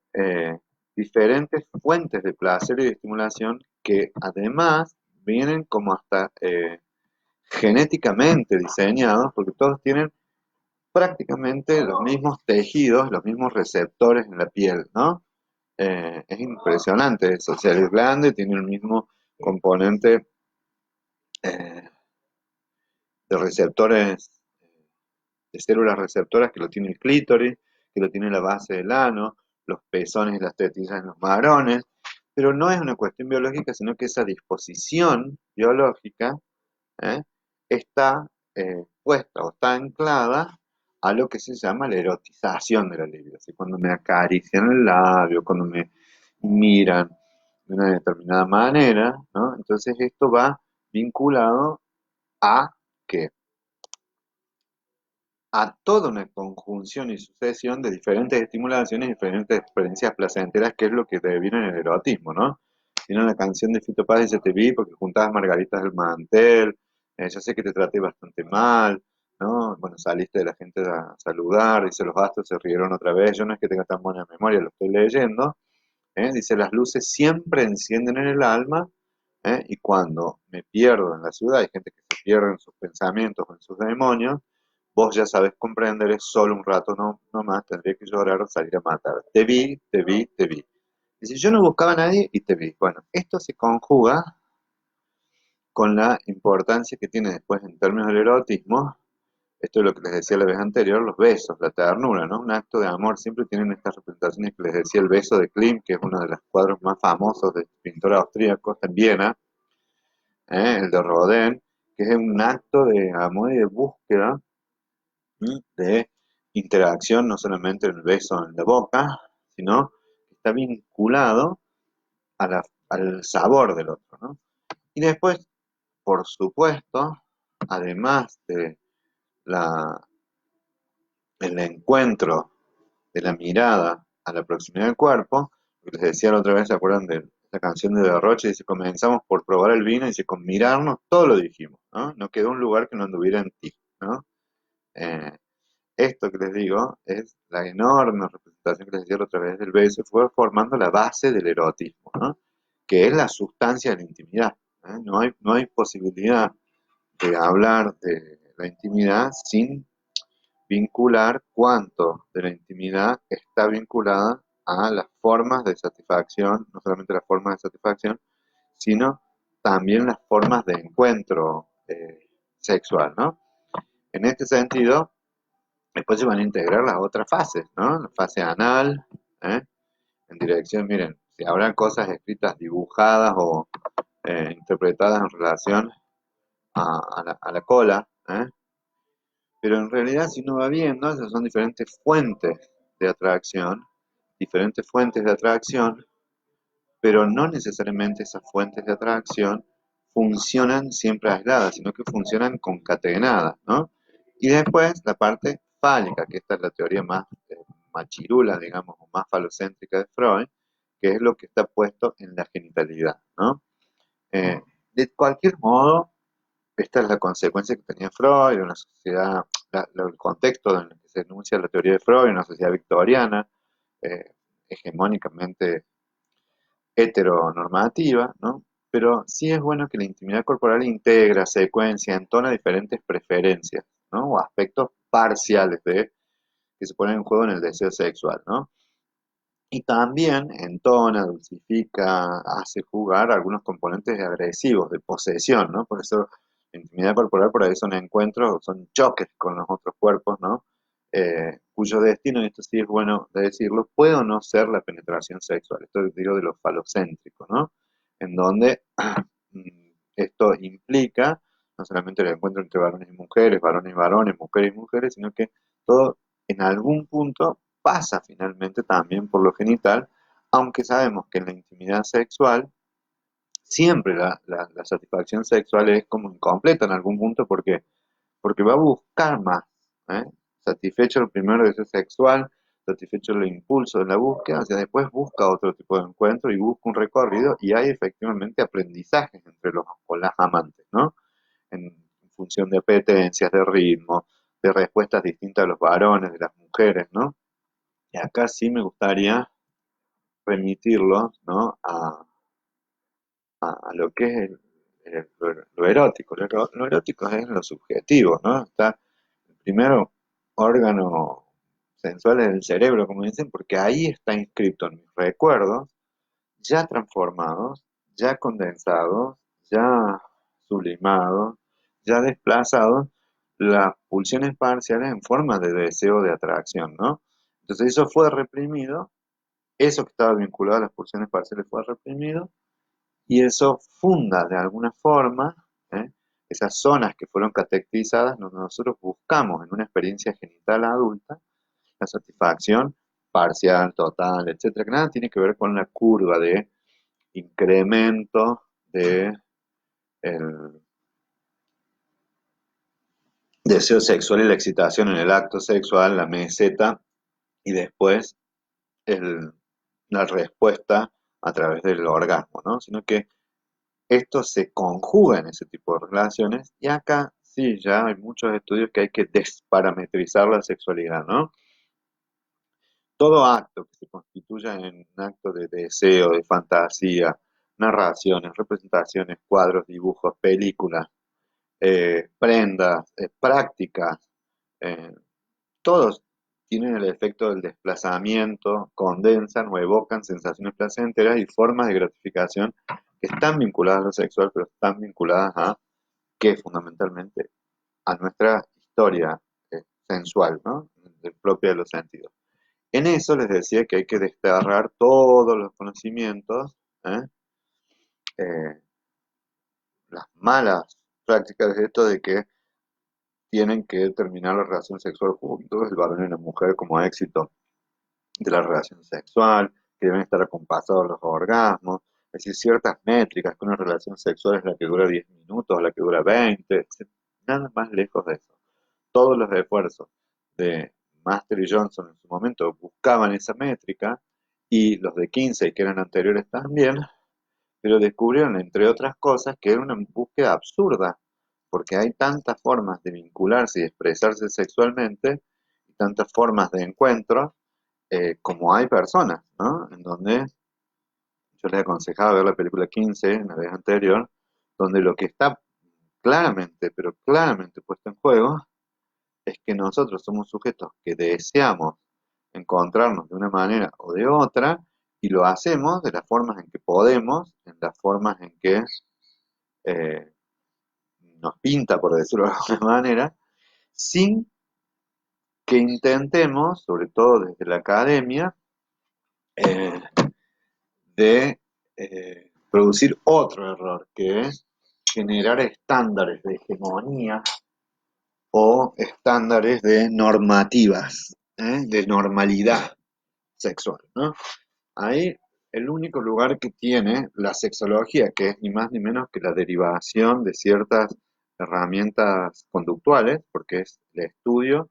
diferentes fuentes de placer y de estimulación que además vienen como hasta genéticamente diseñados, porque todos tienen prácticamente los mismos tejidos, los mismos receptores en la piel, ¿no? Es impresionante eso. O sea, el glande tiene el mismo componente eh, de receptores, de células receptoras que lo tiene el clítoris, que lo tiene la base del ano, los pezones y las tetillas en los varones, pero no es una cuestión biológica, sino que esa disposición biológica ¿eh? está puesta o está anclada a lo que se llama la erotización de la libido. Así, cuando me acarician el labio, cuando me miran de una determinada manera, ¿no? Entonces esto va vinculado a que a toda una conjunción y sucesión de diferentes estimulaciones y diferentes experiencias placenteras, que es lo que devino en el erotismo, ¿no? Tiene una canción de Fito Páez, dice, te vi porque juntabas margaritas del mantel, yo sé que te traté bastante mal, ¿no? Bueno, saliste de la gente a saludar, dice, los astros se rieron otra vez, yo no es que tenga tan buena memoria, lo estoy leyendo, dice, las luces siempre encienden en el alma, y cuando me pierdo en la ciudad, hay gente que se pierde en sus pensamientos o en sus demonios, vos ya sabes comprender, es solo un rato, no más, tendría que llorar o salir a matar. Te vi, te vi, te vi. Dice, yo no buscaba a nadie y te vi. Bueno, esto se conjuga con la importancia que tiene después en términos del erotismo. Esto es lo que les decía la vez anterior, los besos, la ternura, ¿no? Un acto de amor, siempre tienen estas representaciones que les decía el beso de Klimt, que es uno de los cuadros más famosos del pintor austríaco en Viena, el de Rodin, que es un acto de amor y de búsqueda, de interacción, no solamente el beso en la boca, sino que está vinculado al sabor del otro, ¿no? Y después, por supuesto, además de la, el encuentro de la mirada a la proximidad del cuerpo, Les decía la otra vez, ¿se acuerdan de la canción de Derroche? Dice, comenzamos por probar el vino, y dice, con mirarnos, todo lo dijimos, ¿no? No quedó un lugar que no anduviera en ti, ¿no? Eh, Esto que les digo es la enorme representación que les decía la otra vez del beso, fue formando la base del erotismo, ¿no? Que es la sustancia de la intimidad. No hay posibilidad de hablar de la intimidad sin vincular cuánto de la intimidad está vinculada a las formas de satisfacción, no solamente las formas de satisfacción, sino también las formas de encuentro sexual, ¿no? En este sentido, después se van a integrar las otras fases, ¿no? La fase anal, ¿eh? En dirección, miren, si habrá cosas escritas, dibujadas o interpretadas en relación a la cola, ¿eh? Pero en realidad, si uno va viendo, esas son diferentes fuentes de atracción, pero no necesariamente esas fuentes de atracción funcionan siempre aisladas, sino que funcionan concatenadas, ¿no? Y después la parte fálica, que esta es la teoría más machirula, digamos, o más falocéntrica de Freud, que es lo que está puesto en la genitalidad, ¿no? Eh, de cualquier modo, esta es la consecuencia que tenía Freud, una sociedad, el contexto en el que se enuncia la teoría de Freud, una sociedad victoriana, hegemónicamente heteronormativa, ¿no? Pero sí es bueno que la intimidad corporal integra, secuencia, entona diferentes preferencias, ¿no? O aspectos parciales que se ponen en juego en el deseo sexual, ¿no? Y también entona, dulcifica, hace jugar algunos componentes agresivos, de posesión, ¿no? Por eso la intimidad corporal por ahí son encuentros, son choques con los otros cuerpos, ¿no? Cuyo destino, y esto sí es bueno de decirlo, puede o no ser la penetración sexual. Esto digo de lo falocéntrico, ¿no? En donde esto implica no solamente el encuentro entre varones y varones, mujeres y mujeres, sino que todo en algún punto pasa finalmente también por lo genital, aunque sabemos que en la intimidad sexual siempre la satisfacción sexual es como incompleta en algún punto porque va a buscar más, ¿eh? Satisfecho el primer deseo sexual, satisfecho el impulso de la búsqueda, o sea, después busca otro tipo de encuentro y busca un recorrido y hay efectivamente aprendizajes entre los o las amantes, ¿no? En función de apetencias, de ritmo, de respuestas distintas de los varones, de las mujeres, ¿no? Y acá sí me gustaría remitirlo, ¿no? A lo que es lo erótico. Lo erótico es lo subjetivo, ¿no? Está el primero órgano sensual es el cerebro, como dicen, porque ahí está inscrito en mis recuerdos, ya transformados, ya condensados, ya sublimados, ya desplazados, las pulsiones parciales en forma de deseo de atracción, ¿no? Entonces eso fue reprimido, eso que estaba vinculado a las pulsiones parciales fue reprimido, y eso funda de alguna forma, ¿eh? Esas zonas que fueron catequizadas, donde nosotros buscamos en una experiencia genital adulta la satisfacción parcial, total, etcétera, que nada tiene que ver con la curva de incremento de el deseo sexual y la excitación en el acto sexual, la meseta, y después el- la respuesta a través del orgasmo, ¿no? Sino que esto se conjuga en ese tipo de relaciones y acá sí, ya hay muchos estudios que hay que desparametrizar la sexualidad, ¿no? Todo acto que se constituya en un acto de deseo, de fantasía, narraciones, representaciones, cuadros, dibujos, películas, prendas, prácticas, eh, todos tienen el efecto del desplazamiento, condensan o evocan sensaciones placenteras y formas de gratificación que están vinculadas a lo sexual, pero están vinculadas a que fundamentalmente a nuestra historia sensual, ¿no? Propia de los sentidos. En eso les decía que hay que desterrar todos los conocimientos, ¿eh? Eh, las malas prácticas de esto de que tienen que terminar la relación sexual juntos, el varón y la mujer como éxito de la relación sexual, que deben estar acompasados los orgasmos, es decir, ciertas métricas, que una relación sexual es la que dura 10 minutos, la que dura 20, nada más lejos de eso. Todos los esfuerzos de Master y Johnson en su momento buscaban esa métrica y los de 15 que eran anteriores también, pero descubrieron, entre otras cosas, que era una búsqueda absurda, porque hay tantas formas de vincularse y expresarse sexualmente, y tantas formas de encuentro, como hay personas, ¿no? En donde yo les aconsejaba ver la película 15, la vez anterior, donde lo que está claramente, pero claramente puesto en juego, es que nosotros somos sujetos que deseamos encontrarnos de una manera o de otra, y lo hacemos de las formas en que podemos, en las formas en que eh, nos pinta, por decirlo de alguna manera, sin que intentemos, sobre todo desde la academia, eh, de producir otro error, que es generar estándares de hegemonía o estándares de normativas, de normalidad sexual, ¿no? Ahí el único lugar que tiene la sexología, que es ni más ni menos que la derivación de ciertas herramientas conductuales, porque es el estudio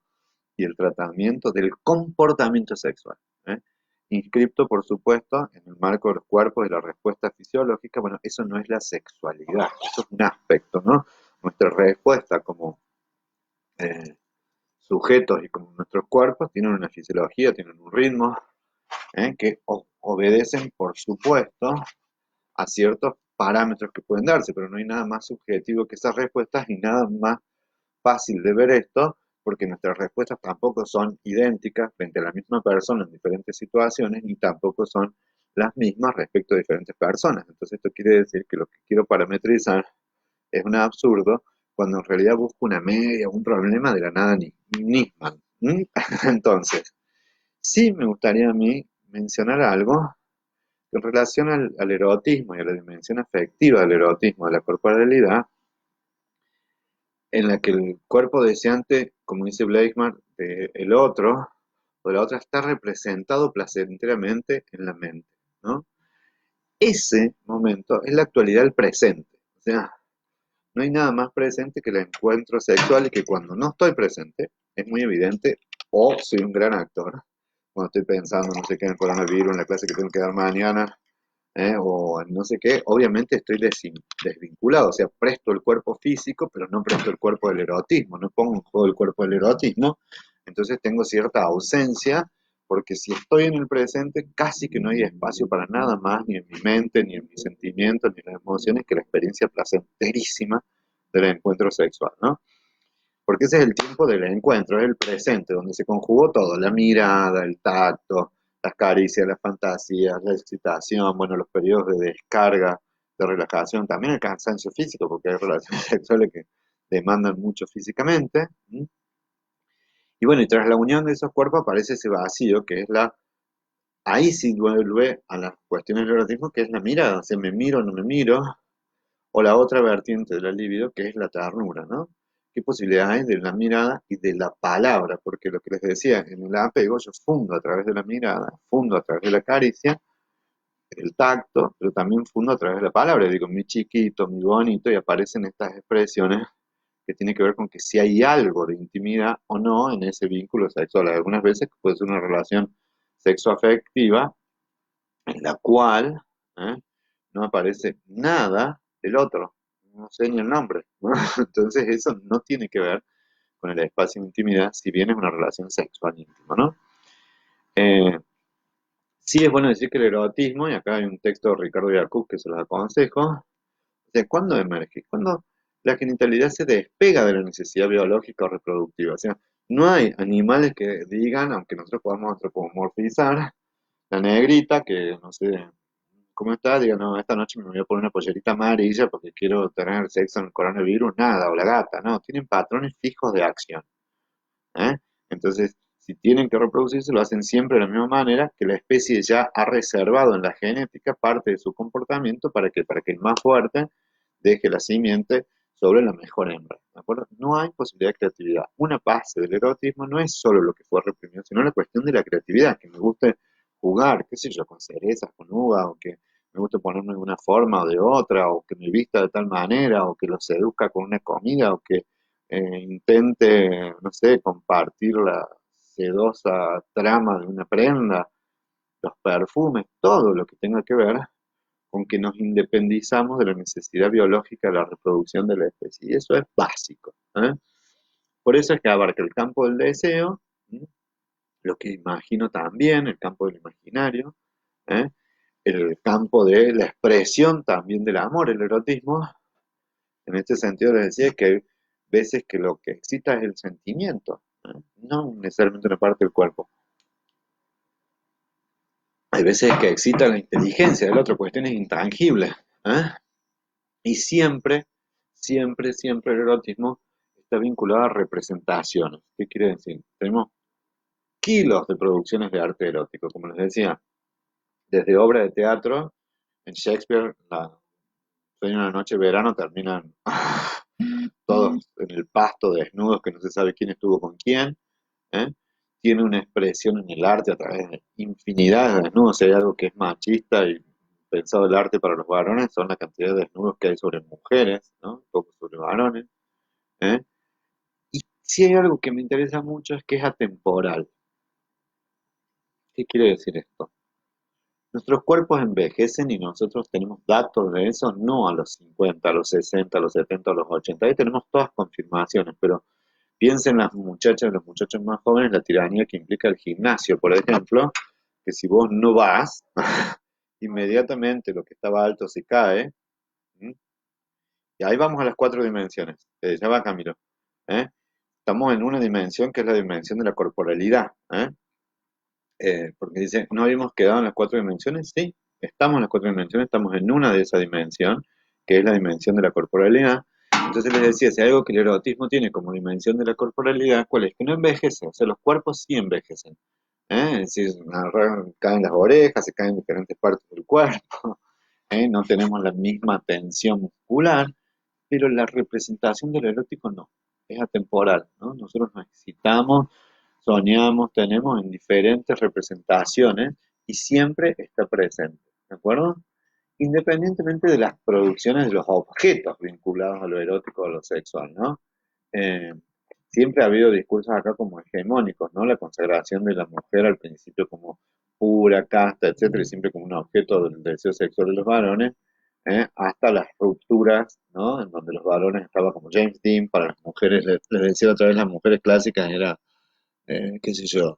y el tratamiento del comportamiento sexual, ¿eh? Inscripto, por supuesto, en el marco de los cuerpos de la respuesta fisiológica. Bueno, eso no es la sexualidad, eso es un aspecto, ¿no? Nuestra respuesta como eh, sujetos y como nuestros cuerpos tienen una fisiología, tienen un ritmo, que obedecen, por supuesto, a ciertos parámetros que pueden darse, pero no hay nada más subjetivo que esas respuestas y nada más fácil de ver esto, porque nuestras respuestas tampoco son idénticas frente a la misma persona en diferentes situaciones, ni tampoco son las mismas respecto a diferentes personas. Entonces esto quiere decir que lo que quiero parametrizar es un absurdo, cuando en realidad busco una media, un problema de la nada ni Nisman. Entonces, sí me gustaría a mí mencionar algo en relación al erotismo y a la dimensión afectiva del erotismo, de la corporalidad, en la que el cuerpo deseante, como dice Bleichmar, del otro o de la otra, está representado placenteramente en la mente, ¿no? Ese momento es la actualidad del presente. O sea, no hay nada más presente que el encuentro sexual, y que cuando no estoy presente es muy evidente, o soy un gran actor, cuando estoy pensando, no sé qué, en el coronavirus, en la clase que tengo que dar mañana, o en no sé qué, obviamente estoy desvinculado, o sea, presto el cuerpo físico, pero no presto el cuerpo del erotismo, no pongo en juego el cuerpo del erotismo, entonces tengo cierta ausencia, porque si estoy en el presente, casi que no hay espacio para nada más, ni en mi mente, ni en mis sentimientos, ni en las emociones, que la experiencia placenterísima del encuentro sexual, ¿no? Porque ese es el tiempo del encuentro, es el presente, donde se conjugó todo, la mirada, el tacto, las caricias, las fantasías, la excitación, bueno, los periodos de descarga, de relajación, también el cansancio físico, porque hay relaciones sexuales que demandan mucho físicamente. ¿Mm? Y bueno, y tras la unión de esos cuerpos aparece ese vacío, que es ahí sí vuelve a las cuestiones del erotismo, que es la mirada, o sea, me miro, no me miro, o la otra vertiente de la libido, que es la ternura, ¿no? ¿Qué posibilidades hay de la mirada y de la palabra? Porque lo que les decía, en el apego yo fundo a través de la mirada, fundo a través de la caricia, el tacto, pero también fundo a través de la palabra. Digo, mi chiquito, mi bonito, y aparecen estas expresiones que tienen que ver con que si hay algo de intimidad o no en ese vínculo sexual. Algunas veces puede ser una relación sexoafectiva en la cual, ¿eh?, no aparece nada del otro, no sé ni el nombre, ¿no? Entonces eso no tiene que ver con el espacio de intimidad, si bien es una relación sexual íntima, ¿no? Eh, sí es bueno decir que el erotismo, y acá hay un texto de Ricardo Yacoub que se los aconsejo, o sea, ¿cuándo emerge? Cuando la genitalidad se despega de la necesidad biológica o reproductiva. O sea, no hay animales que digan, aunque nosotros podamos antropomorfizar, la negrita, que no sé cómo está, diga, no, esta noche me voy a poner una pollerita amarilla porque quiero tener sexo en el coronavirus, nada, o la gata, no, tienen patrones fijos de acción, ¿eh? Entonces, si tienen que reproducirse, lo hacen siempre de la misma manera, que la especie ya ha reservado en la genética parte de su comportamiento para que el más fuerte deje la simiente sobre la mejor hembra, ¿de acuerdo? No hay posibilidad de creatividad. Una base del erotismo no es solo lo que fue reprimido, sino la cuestión de la creatividad, que me guste jugar, qué sé yo, con cerezas, con uvas, o que me guste ponerme de una forma o de otra, o que me vista de tal manera, o que lo seduzca con una comida, o que intente, no sé, compartir la sedosa trama de una prenda. los perfumes, todo lo que tenga que ver con que nos independizamos de la necesidad biológica de la reproducción de la especie. Y eso es básico. ¿Eh? Por eso es que abarca el campo del deseo, ¿m? Lo que imagino también, el campo del imaginario, ¿eh? El campo de la expresión también del amor, el erotismo. En este sentido les decía que hay veces que lo que excita es el sentimiento, ¿eh? No necesariamente una parte del cuerpo. Hay veces que excita la inteligencia del otro, cuestiones intangibles. ¿Eh? Y siempre, siempre, siempre el erotismo está vinculado a representaciones. ¿Qué quiere decir? Tenemos kilos de producciones de arte erótico, como les decía, desde obra de teatro, en Shakespeare, la Sueño de una noche de verano, terminan todos en el pasto desnudos que no se sabe quién estuvo con quién. ¿Eh? Tiene una expresión en el arte a través de infinidad de desnudos. Si hay algo que es machista y pensado el arte para los varones, son la cantidad de desnudos que hay sobre mujeres, ¿no? Poco sobre varones. ¿Eh? Y si hay algo que me interesa mucho es que es atemporal. ¿Qué quiere decir esto? Nuestros cuerpos envejecen y nosotros tenemos datos de eso, no a los 50, a los 60, a los 70, a los 80. Ahí tenemos todas confirmaciones, pero piensen las muchachas y los muchachos más jóvenes, la tiranía que implica el gimnasio, por ejemplo, que si vos no vas, inmediatamente lo que estaba alto se cae. ¿M? Y ahí vamos a las cuatro dimensiones. Ya va Camilo. ¿Eh? Estamos en una dimensión que es la dimensión de la corporalidad. ¿Eh? Porque dice, ¿no habíamos quedado en las cuatro dimensiones? Sí, estamos en las cuatro dimensiones, estamos en una de esa dimensión, que es la dimensión de la corporalidad. Entonces les decía, si hay algo que el erotismo tiene como dimensión de la corporalidad, ¿cuál es? Que no envejece, o sea, los cuerpos sí envejecen. Es decir, caen las orejas, se caen diferentes partes del cuerpo, no tenemos la misma tensión muscular, pero la representación del erótico no, es atemporal, ¿no? Nosotros nos excitamos, soñamos, tenemos en diferentes representaciones y siempre está presente, ¿de acuerdo? Independientemente de las producciones de los objetos vinculados a lo erótico o a lo sexual, ¿no? Eh, Siempre ha habido discursos acá como hegemónicos, ¿no? La consagración de la mujer al principio como pura, casta, etcétera, y siempre como un objeto del deseo sexual de los varones, hasta las rupturas, ¿no? En donde los varones estaban como James Dean, para las mujeres, les decía otra vez, las mujeres clásicas era, qué sé yo,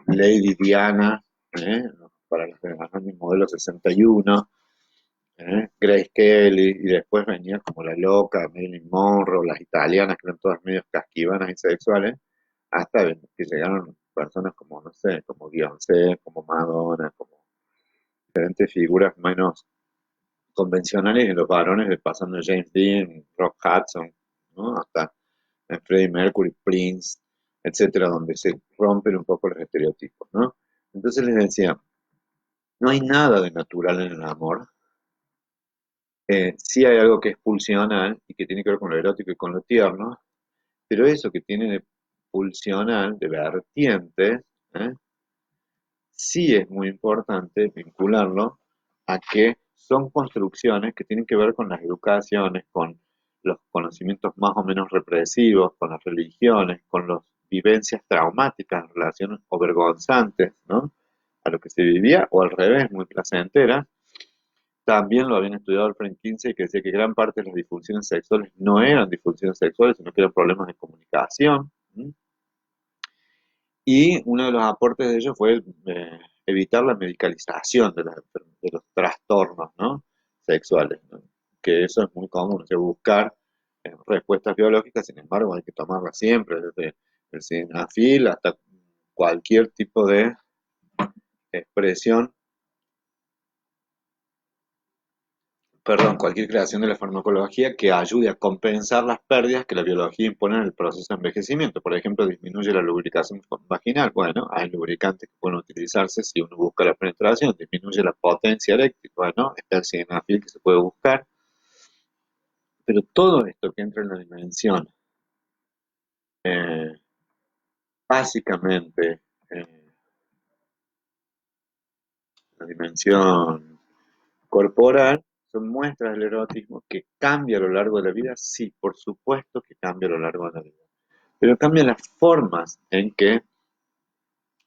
Lady Diana, ¿eh? Para las generaciones modelo 61, Grace Kelly, y después venía como la loca, Marilyn Monroe, las italianas, que eran todas medios casquivanas y sexuales, hasta que llegaron personas como, no sé, como Beyoncé, como Madonna, como diferentes figuras menos convencionales y los varones, pasando James Dean, Rock Hudson, ¿no? Hasta Freddie Mercury, Prince, etcétera, donde se rompen un poco los estereotipos, ¿no? Entonces les decía, no hay nada de natural en el amor. Sí hay algo que es pulsional y que tiene que ver con lo erótico y con lo tierno, pero eso que tiene de pulsional, de vertientes, ¿eh? Sí es muy importante vincularlo a que son construcciones que tienen que ver con las educaciones, con los conocimientos más o menos represivos, con las religiones, con las vivencias traumáticas en relaciones o vergonzantes, ¿no? A lo que se vivía, o al revés, muy placentera. También lo habían estudiado Alfred Kinsey, que decía que gran parte de las disfunciones sexuales no eran disfunciones sexuales, sino que eran problemas de comunicación. ¿M? Y uno de los aportes de ellos fue evitar la medicalización de los trastornos, ¿no? Sexuales, ¿no? Que eso es muy común, o sea, buscar respuestas biológicas, sin embargo, hay que tomarlas siempre, desde el sildenafil hasta cualquier tipo de expresión, perdón, cualquier creación de la farmacología que ayude a compensar las pérdidas que la biología impone en el proceso de envejecimiento. Por ejemplo, disminuye la lubricación vaginal. Bueno, hay lubricantes que pueden utilizarse si uno busca la penetración. Disminuye la potencia eréctil. Bueno, está el sildenafil que se puede buscar. Pero todo esto que entra en la dimensión, eh, básicamente, la dimensión corporal, son muestras del erotismo que cambia a lo largo de la vida. Sí, por supuesto que cambia a lo largo de la vida, pero cambian las formas en que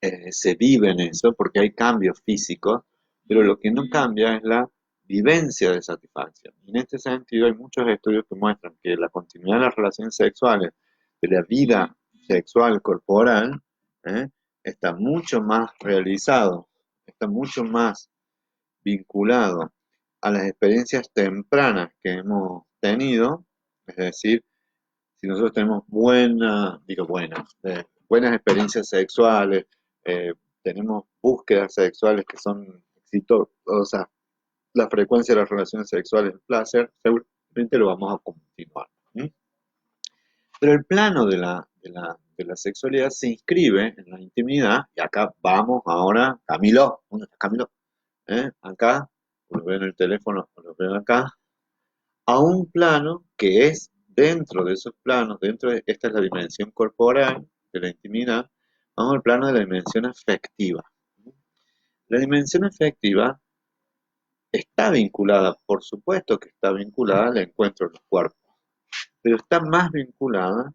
se vive en eso porque hay cambios físicos, pero lo que no cambia es la vivencia de satisfacción. En este sentido, hay muchos estudios que muestran que la continuidad de las relaciones sexuales, de la vida sexual corporal, ¿eh? Está mucho más realizado, está mucho más vinculado a las experiencias tempranas que hemos tenido, es decir, si nosotros tenemos buenas experiencias sexuales, eh, tenemos búsquedas sexuales que son exitosas, o sea, la frecuencia de las relaciones sexuales, el placer, seguramente lo vamos a continuar. ¿Sí? Pero el plano de la sexualidad se inscribe en la intimidad, y acá vamos ahora, Camilo, ¿dónde está Camilo? Acá, lo veo en el teléfono, lo veo acá, a un plano que es dentro de esos planos, esta es la dimensión corporal de la intimidad, vamos al plano de la dimensión afectiva. La dimensión afectiva está vinculada, por supuesto que está vinculada al encuentro de los cuerpos, pero está más vinculada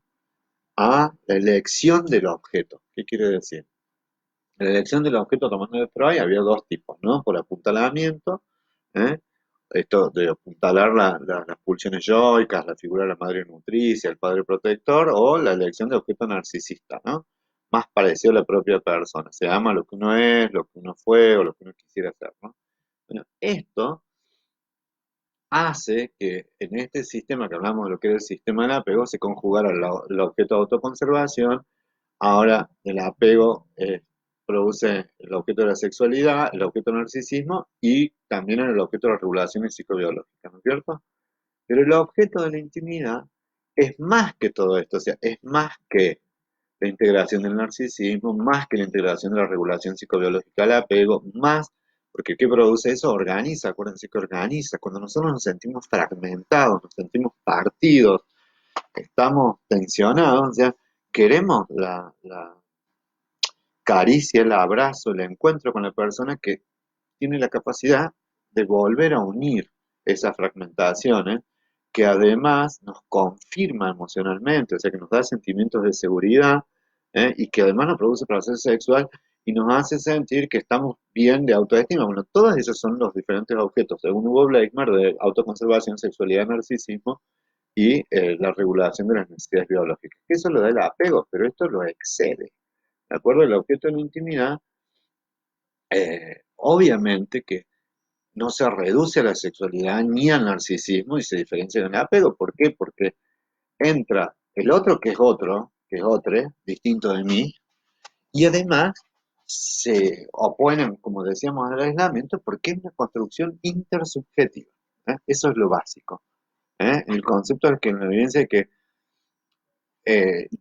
a la elección del objeto. ¿Qué quiere decir? La elección del objeto tomando de Freud había dos tipos, ¿no? Por apuntalamiento, ¿eh? Esto de apuntalar las pulsiones yoicas, la figura de la madre nutricia, el padre protector, o la elección de objeto narcisista, ¿no? Más parecido a la propia persona. Se ama lo que uno es, lo que uno fue o lo que uno quisiera ser, ¿no? Bueno, esto hace que en este sistema que hablamos de lo que es el sistema del apego se conjugara el objeto de autoconservación. Ahora el apego produce el objeto de la sexualidad, el objeto del narcisismo y también el objeto de las regulaciones psicobiológicas, ¿no es cierto? Pero el objeto de la intimidad es más que todo esto, o sea, es más que la integración del narcisismo, más que la integración de la regulación psicobiológica del apego, más, porque ¿qué produce eso? Organiza, acuérdense que organiza. Cuando nosotros nos sentimos fragmentados, nos sentimos partidos, estamos tensionados, o sea, queremos la caricia, el abrazo, el encuentro con la persona que tiene la capacidad de volver a unir esas fragmentaciones, que además nos confirma emocionalmente, o sea, que nos da sentimientos de seguridad, y que además nos produce placer sexual y nos hace sentir que estamos bien de autoestima. Bueno, todos esos son los diferentes objetos, según Hugo Bleichmer, de autoconservación, sexualidad, narcisismo y la regulación de las necesidades biológicas. Eso lo da el apego, pero esto lo excede. ¿De acuerdo? El objeto de la intimidad, obviamente que no se reduce a la sexualidad ni al narcisismo y se diferencia del apego. ¿Por qué? Porque entra el otro que es otro, distinto de mí, y además se oponen, como decíamos, al aislamiento porque es una construcción intersubjetiva. Eso es lo básico. El concepto es que en la evidencia es que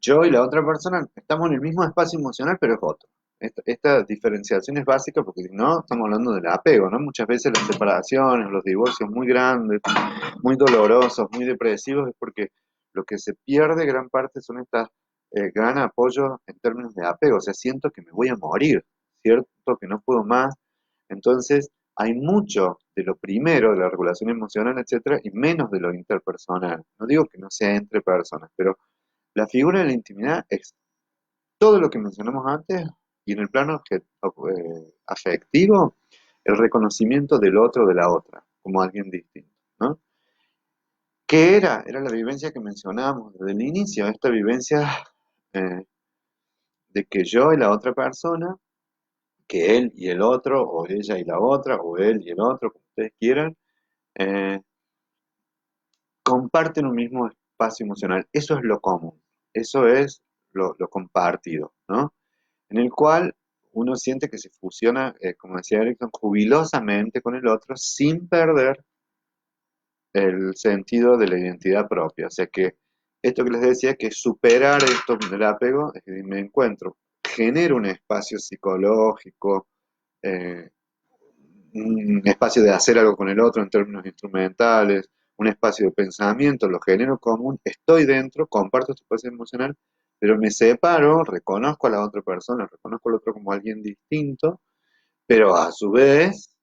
yo y la otra persona estamos en el mismo espacio emocional, pero es otro. Esta diferenciación es básica porque si no, estamos hablando del apego, ¿no? Muchas veces las separaciones, los divorcios muy grandes, muy dolorosos, muy depresivos, es porque lo que se pierde gran parte son estas gran apoyo en términos de apego. O sea, siento que me voy a morir, cierto que no puedo más. Entonces, hay mucho de lo primero, de la regulación emocional, etcétera, y menos de lo interpersonal. No digo que no sea entre personas, pero la figura de la intimidad es todo lo que mencionamos antes y en el plano afectivo, el reconocimiento del otro, de la otra, como alguien distinto, ¿no? ¿Qué era? Era la vivencia que mencionábamos desde el inicio, esta vivencia eh, de que yo y la otra persona, que él y el otro, o ella y la otra, o él y el otro, como ustedes quieran, eh, comparten un mismo espacio emocional. Eso es lo común, eso es lo compartido, ¿no? En el cual uno siente que se fusiona, como decía Erickson, jubilosamente con el otro sin perder el sentido de la identidad propia. O sea que esto que les decía, que superar esto del apego, es decir, me encuentro, genero un espacio psicológico, eh, un espacio de hacer algo con el otro en términos instrumentales, un espacio de pensamiento, lo genero común, estoy dentro, comparto este espacio emocional, pero me separo, reconozco a la otra persona, reconozco al otro como alguien distinto, pero a su vez,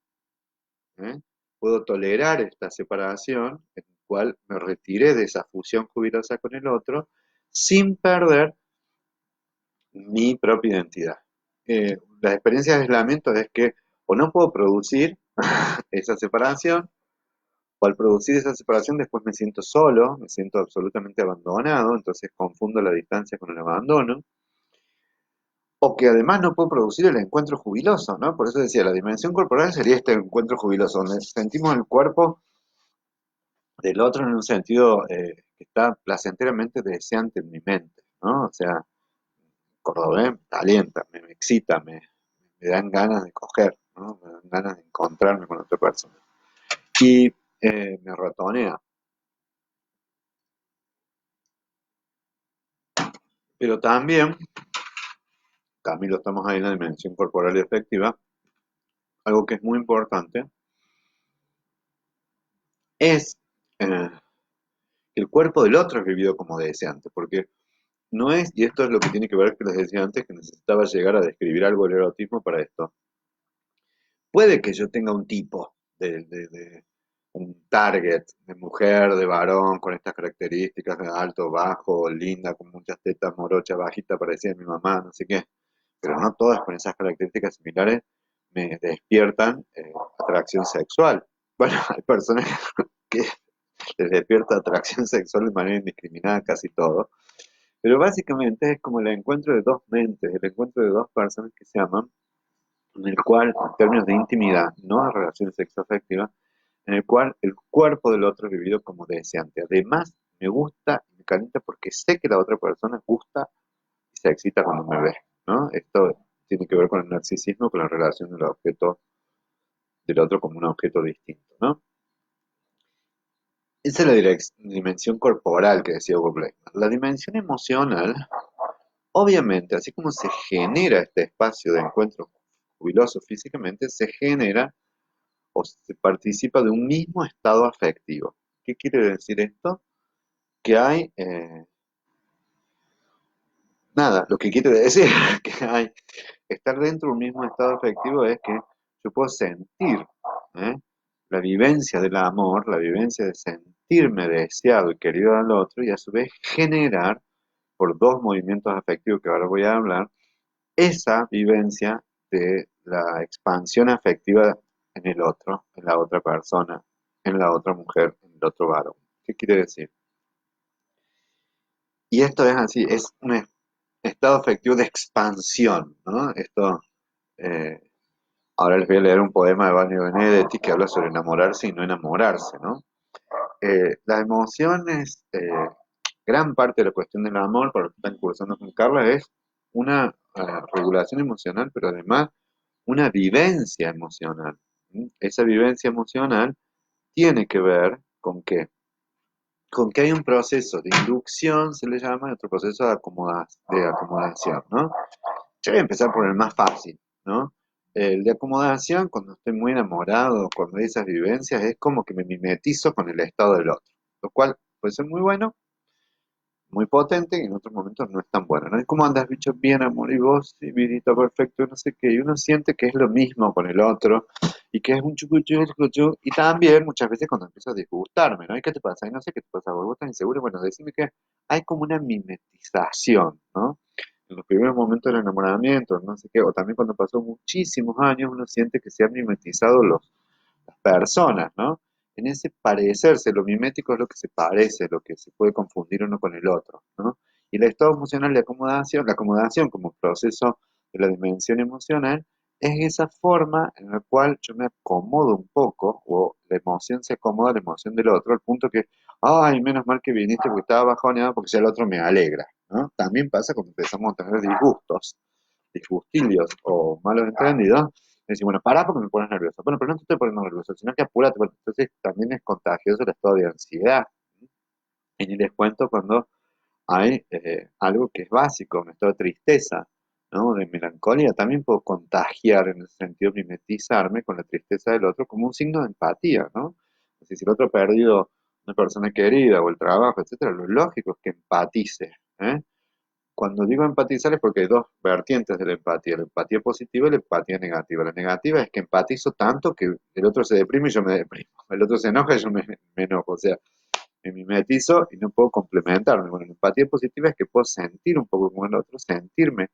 ¿eh? Puedo tolerar esta separación, en la cual me retiré de esa fusión jubilosa con el otro, sin perder mi propia identidad. la experiencia de aislamiento es que o no puedo producir esa separación, o al producir esa separación después me siento solo, me siento absolutamente abandonado, entonces confundo la distancia con el abandono, o que además no puedo producir el encuentro jubiloso, ¿no? Por eso decía, la dimensión corporal sería este encuentro jubiloso, donde sentimos el cuerpo del otro en un sentido que está placenteramente deseante en mi mente, ¿no? O sea, cordobés me alienta, me excita, me dan ganas de coger, ¿no? Me dan ganas de encontrarme con otra persona. Y me ratonea. Pero también, Camilo, estamos ahí en la dimensión corporal y efectiva, algo que es muy importante es que el cuerpo del otro es vivido como deseante, porque no es, y esto es lo que tiene que ver que les decía antes, que necesitaba llegar a describir algo del erotismo para esto. Puede que yo tenga un tipo de un target de mujer, de varón, con estas características de alto, bajo, linda, con muchas tetas, morocha, bajita, parecida a mi mamá, no sé qué, pero no todas con esas características similares me despiertan atracción sexual. Bueno, hay personas que les despierta atracción sexual de manera indiscriminada casi todo, pero básicamente es como el encuentro de dos mentes, el encuentro de dos personas que se aman, en el cual, en términos de intimidad, no de relación sexoafectiva, en el cual el cuerpo del otro es vivido como deseante. Además, me gusta y me calienta porque sé que la otra persona gusta y se excita cuando me ve, ¿no? Esto tiene que ver con el narcisismo, con la relación del objeto del otro como un objeto distinto, ¿no? Esa es la dimensión corporal que decía Hugo Blackman. La dimensión emocional, obviamente, así como se genera este espacio de encuentro jubiloso físicamente, se genera o se participa de un mismo estado afectivo. ¿Qué quiere decir esto? Que hay, nada, lo que quiere decir que hay, estar dentro de un mismo estado afectivo es que yo puedo sentir ¿eh? La vivencia del amor, la vivencia de sentirme deseado y querido al otro y a su vez generar, por dos movimientos afectivos que ahora voy a hablar, esa vivencia de la expansión afectiva en el otro, en la otra persona, en la otra mujer, en el otro varón. ¿Qué quiere decir? Y esto es así, es un estado afectivo de expansión, ¿no? Esto, eh, ahora les voy a leer un poema de Valerio Benedetti que habla sobre enamorarse y no enamorarse, ¿no? Las emociones, gran parte de la cuestión del amor, para los que están cursando con Carla, es una regulación emocional, pero además una vivencia emocional. ¿Sí? Esa vivencia emocional tiene que ver con qué? Con que hay un proceso de inducción, se le llama, y otro proceso de acomodación, ¿no? Yo voy a empezar por el más fácil, ¿no? El de acomodación, cuando estoy muy enamorado, cuando hay esas vivencias, es como que me mimetizo con el estado del otro, lo cual puede ser muy bueno, muy potente, y en otros momentos no es tan bueno, ¿no? ¿Y cómo andas, bicho? Bien, amor, y vos, sí, vidito, perfecto, no sé qué, y uno siente que es lo mismo con el otro, y que es un chucuchú, chucuchú, y también muchas veces cuando empiezo a disgustarme, ¿no? ¿Y qué te pasa? Y no sé qué te pasa, vos estás inseguro, bueno, decime que hay como una mimetización, ¿no? En los primeros momentos del enamoramiento, no sé qué, o también cuando pasó muchísimos años, uno siente que se han mimetizado las personas, ¿no? En ese parecerse, lo mimético es lo que se parece, lo que se puede confundir uno con el otro, ¿no? Y el estado emocional de acomodación, la acomodación como proceso de la dimensión emocional, es esa forma en la cual yo me acomodo un poco, o la emoción se acomoda a la emoción del otro, al punto que, ay, menos mal que viniste porque estaba bajoneado, porque ya el otro me alegra, ¿no? También pasa cuando empezamos a tener disgustos, disgustilios o malos entendidos, y decís, bueno, pará porque me pones nervioso. Bueno, pero no te estoy poniendo nervioso, sino que apúrate, porque entonces también es contagioso el estado de ansiedad. Y ni les cuento cuando hay algo que es básico, un estado de tristeza, ¿no? De melancolía, también puedo contagiar en ese sentido, mimetizarme con la tristeza del otro como un signo de empatía, ¿no? Es decir, si el otro ha perdido una persona querida o el trabajo, etcétera, lo lógico es que empatice, ¿eh? Cuando digo empatizar es porque hay dos vertientes de la empatía positiva y la empatía negativa. La negativa es que empatizo tanto que el otro se deprime y yo me deprimo. El otro se enoja y yo me enojo. O sea, me mimetizo y no puedo complementarme. Bueno, la empatía positiva es que puedo sentir un poco como el otro, sentirme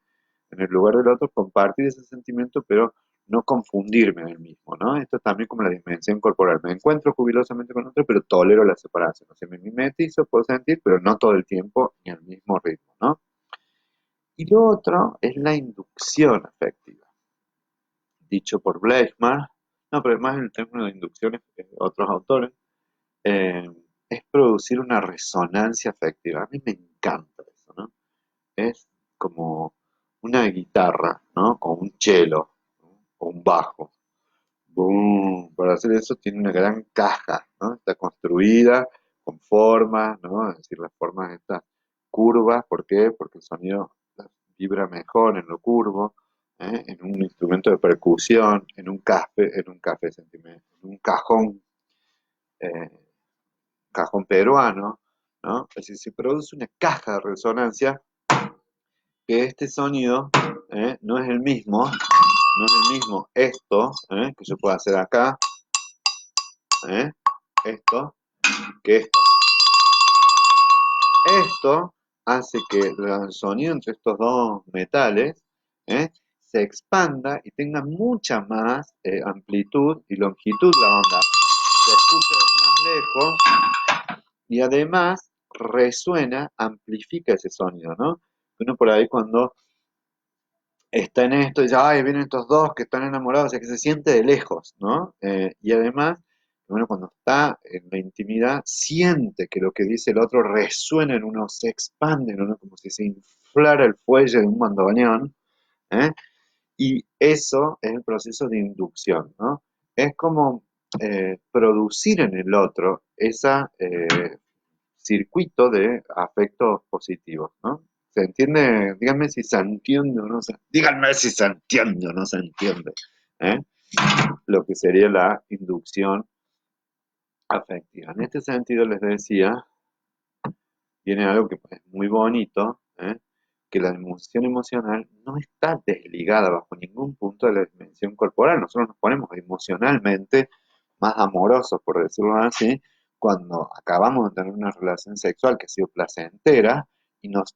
en el lugar del otro, compartir ese sentimiento, pero no confundirme en el mismo, ¿no? Esto también como la dimensión corporal. Me encuentro jubilosamente con otro, pero tolero la separación. O sea, me mimetizo, puedo sentir, pero no todo el tiempo ni al mismo ritmo, ¿no? Y lo otro es la inducción afectiva, dicho por Bleichmar, no, pero además el término de inducción, otros autores, eh, es producir una resonancia afectiva. A mí me encanta eso, ¿no? Es como una guitarra, ¿no? O un cello, ¿no? O un bajo. ¡Bum! Para hacer eso tiene una gran caja, ¿no? Está construida con formas, ¿no? Es decir, las formas estas curvas, ¿por qué? Porque el sonido vibra mejor en lo curvo, ¿eh? En un instrumento de percusión, en un café, en un eh, cajón peruano, ¿no? Es decir, se produce una caja de resonancia que este sonido no es el mismo, no es el mismo esto, que yo puedo hacer acá, ¿eh? Esto, que esto. Esto hace que el sonido entre estos dos metales ¿eh? Se expanda y tenga mucha más amplitud y longitud la onda. Se escucha más lejos y además resuena, amplifica ese sonido, ¿no? Uno por ahí cuando está en esto y dice, ay, vienen estos dos que están enamorados, o sea que se siente de lejos, ¿no? Y además, bueno, cuando está en la intimidad, siente que lo que dice el otro resuena en uno, se expande en uno, como si se inflara el fuelle de un bandoneón, ¿eh? Y eso es el proceso de inducción, ¿no? Es como producir en el otro ese circuito de afectos positivos, ¿no? ¿Se entiende? Díganme si se entiende o no se, díganme si se entiende o no se entiende, ¿eh? Lo que sería la inducción afectiva. En este sentido les decía, viene algo que es muy bonito, que la emoción emocional no está desligada bajo ningún punto de la dimensión corporal. Nosotros nos ponemos emocionalmente más amorosos, por decirlo así, cuando acabamos de tener una relación sexual que ha sido placentera y nos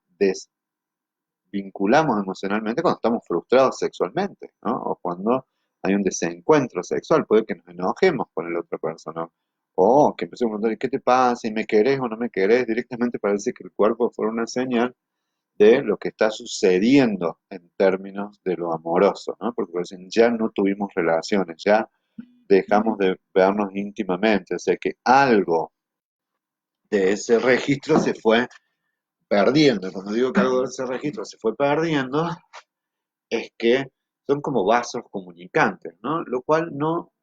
desvinculamos emocionalmente cuando estamos frustrados sexualmente, ¿no? O cuando hay un desencuentro sexual, puede que nos enojemos con la otra persona. O que empecemos a preguntar, ¿qué te pasa? ¿Y me querés o no me querés? Directamente parece que el cuerpo fuera una señal de lo que está sucediendo en términos de lo amoroso, ¿no? Porque dicen, ya no tuvimos relaciones, ya dejamos de vernos íntimamente, o sea que algo de ese registro se fue perdiendo. Cuando digo que algo de ese registro se fue perdiendo, es que son como vasos comunicantes, ¿no? Lo cual no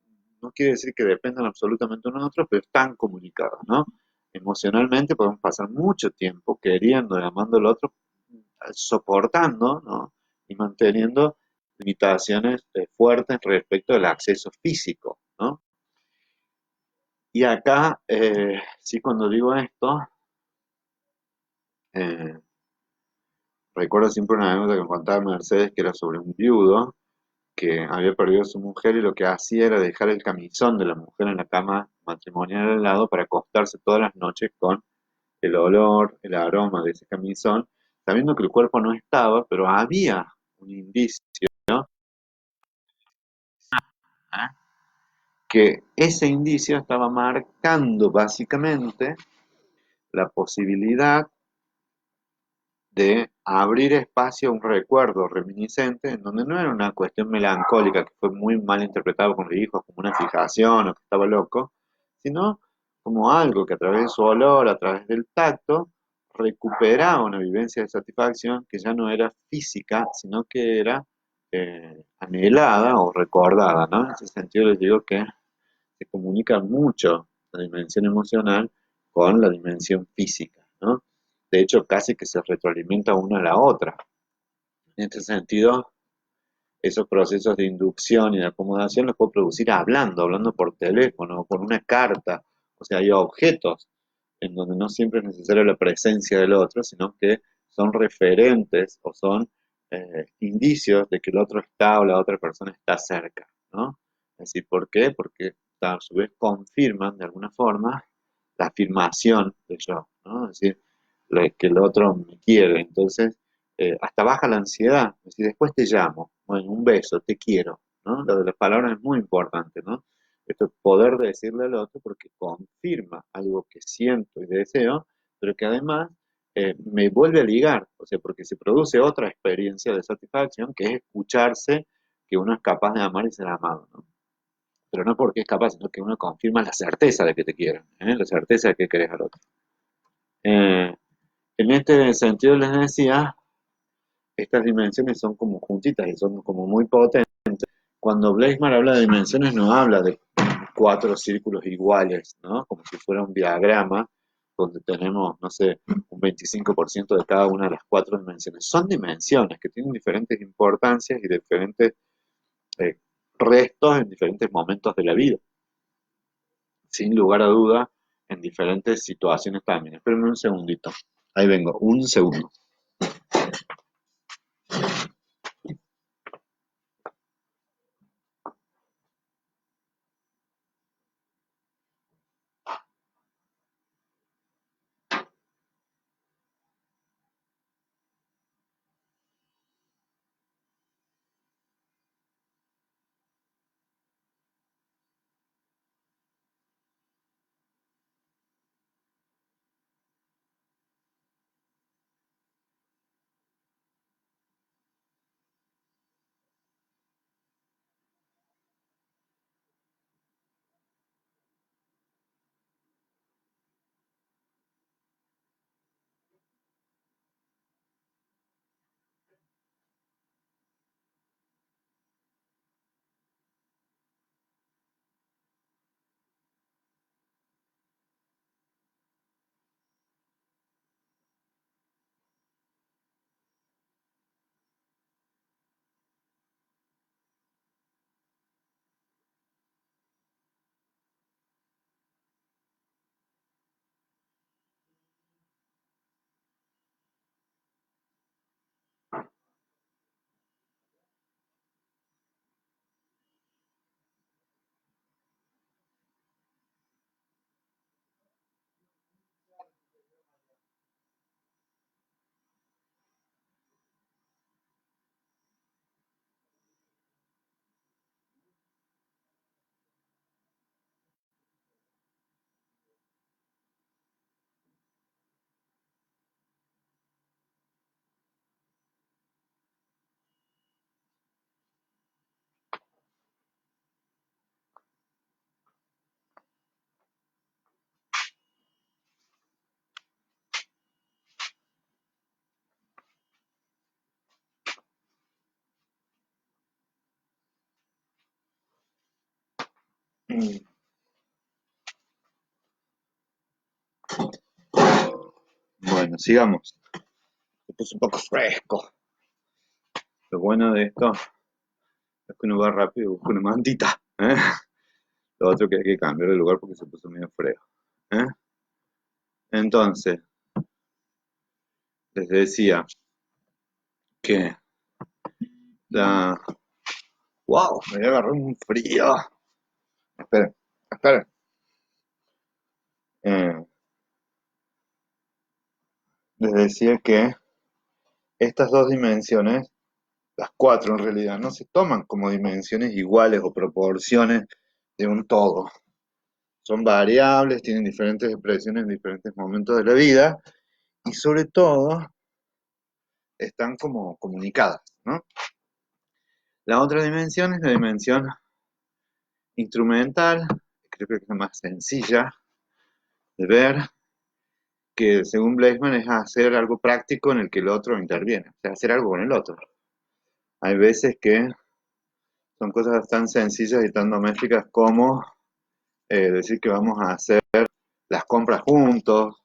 quiere decir que dependan absolutamente uno de otros, pero están comunicados, ¿no? Emocionalmente podemos pasar mucho tiempo queriendo y amando al otro, soportando, ¿no? Y manteniendo limitaciones fuertes respecto del acceso físico, ¿no? Y acá, sí, cuando digo esto, eh, recuerdo siempre una anécdota que me contaba Mercedes que era sobre un viudo que había perdido a su mujer y lo que hacía era dejar el camisón de la mujer en la cama matrimonial al lado para acostarse todas las noches con el olor, el aroma de ese camisón, sabiendo que el cuerpo no estaba, pero había un indicio ¿eh? Que ese indicio estaba marcando básicamente la posibilidad de abrir espacio a un recuerdo reminiscente en donde no era una cuestión melancólica que fue muy mal interpretado con los hijos como una fijación o que estaba loco, sino como algo que a través de su olor, a través del tacto, recuperaba una vivencia de satisfacción que ya no era física, sino que era anhelada o recordada, ¿no? En ese sentido les digo que se comunica mucho la dimensión emocional con la dimensión física, ¿no? De hecho, casi que se retroalimenta una a la otra. En este sentido, esos procesos de inducción y de acomodación los puedo producir hablando por teléfono, con una carta. O sea, hay objetos en donde no siempre es necesaria la presencia del otro, sino que son referentes o son indicios de que el otro está o la otra persona está cerca, ¿no? Es decir, ¿por qué? Porque a su vez confirman de alguna forma la afirmación del yo, ¿no? Es decir, que el otro me quiere. Entonces, hasta baja la ansiedad. Si después te llamo, bueno, un beso, te quiero, ¿no? Lo de las palabras es muy importante, ¿no? Esto es poder decirle al otro porque confirma algo que siento y deseo, pero que además me vuelve a ligar, o sea, porque se produce otra experiencia de satisfacción que es escucharse que uno es capaz de amar y ser amado, ¿no? Pero no porque es capaz, sino que uno confirma la certeza de que te quieren, ¿eh? La certeza de que querés al otro. Eh, en este sentido les decía, estas dimensiones son como juntitas y son como muy potentes. Cuando Bleismar habla de dimensiones no habla de cuatro círculos iguales, ¿no? Como si fuera un diagrama donde tenemos, no sé, un 25% de cada una de las cuatro dimensiones. Son dimensiones que tienen diferentes importancias y diferentes eh, restos en diferentes momentos de la vida, sin lugar a duda, en diferentes situaciones también. Espérenme un segundito. Ahí vengo, un segundo. Bueno, sigamos. Se puso un poco fresco. Lo bueno de esto es que uno va rápido y busca una mantita, ¿eh? Lo otro que hay que cambiar de lugar porque se puso medio fresco, ¿eh? Entonces, les decía que la... ¡Wow! Me agarró un frío. Esperen, esperen. Eh, les decía que estas dos dimensiones, las cuatro en realidad, no se toman como dimensiones iguales o proporciones de un todo. Son variables, tienen diferentes expresiones en diferentes momentos de la vida y sobre todo están como comunicadas, ¿no? La otra dimensión es la dimensión instrumental, creo que es la más sencilla de ver, que según Blaisman es hacer algo práctico en el que el otro interviene, o sea, hacer algo con el otro. Hay veces que son cosas tan sencillas y tan domésticas como decir que vamos a hacer las compras juntos,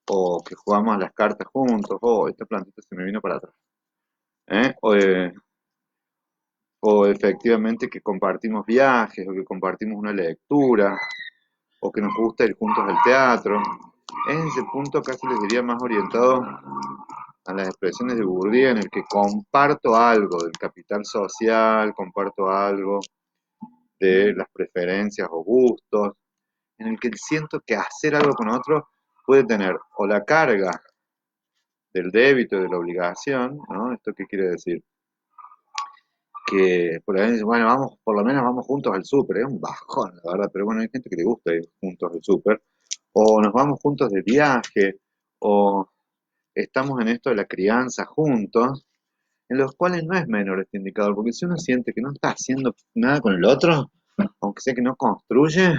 o que jugamos a las cartas juntos, o esta plantita se me vino para atrás. ¿Eh? O efectivamente que compartimos viajes, o que compartimos una lectura, o que nos gusta ir juntos al teatro. En ese punto casi les diría más orientado a las expresiones de Bourdieu, en el que comparto algo del capital social, comparto algo de las preferencias o gustos, en el que siento que hacer algo con otro puede tener o la carga del débito y de la obligación, ¿no? ¿Esto qué quiere decir? Que por ahí dicen, bueno, vamos, por lo menos vamos juntos al súper, es un bajón, la verdad, pero bueno, hay gente que le gusta ir juntos al súper, o nos vamos juntos de viaje, o estamos en esto de la crianza juntos, en los cuales no es menor este indicador, porque si uno siente que no está haciendo nada con el otro, aunque sea que no construye,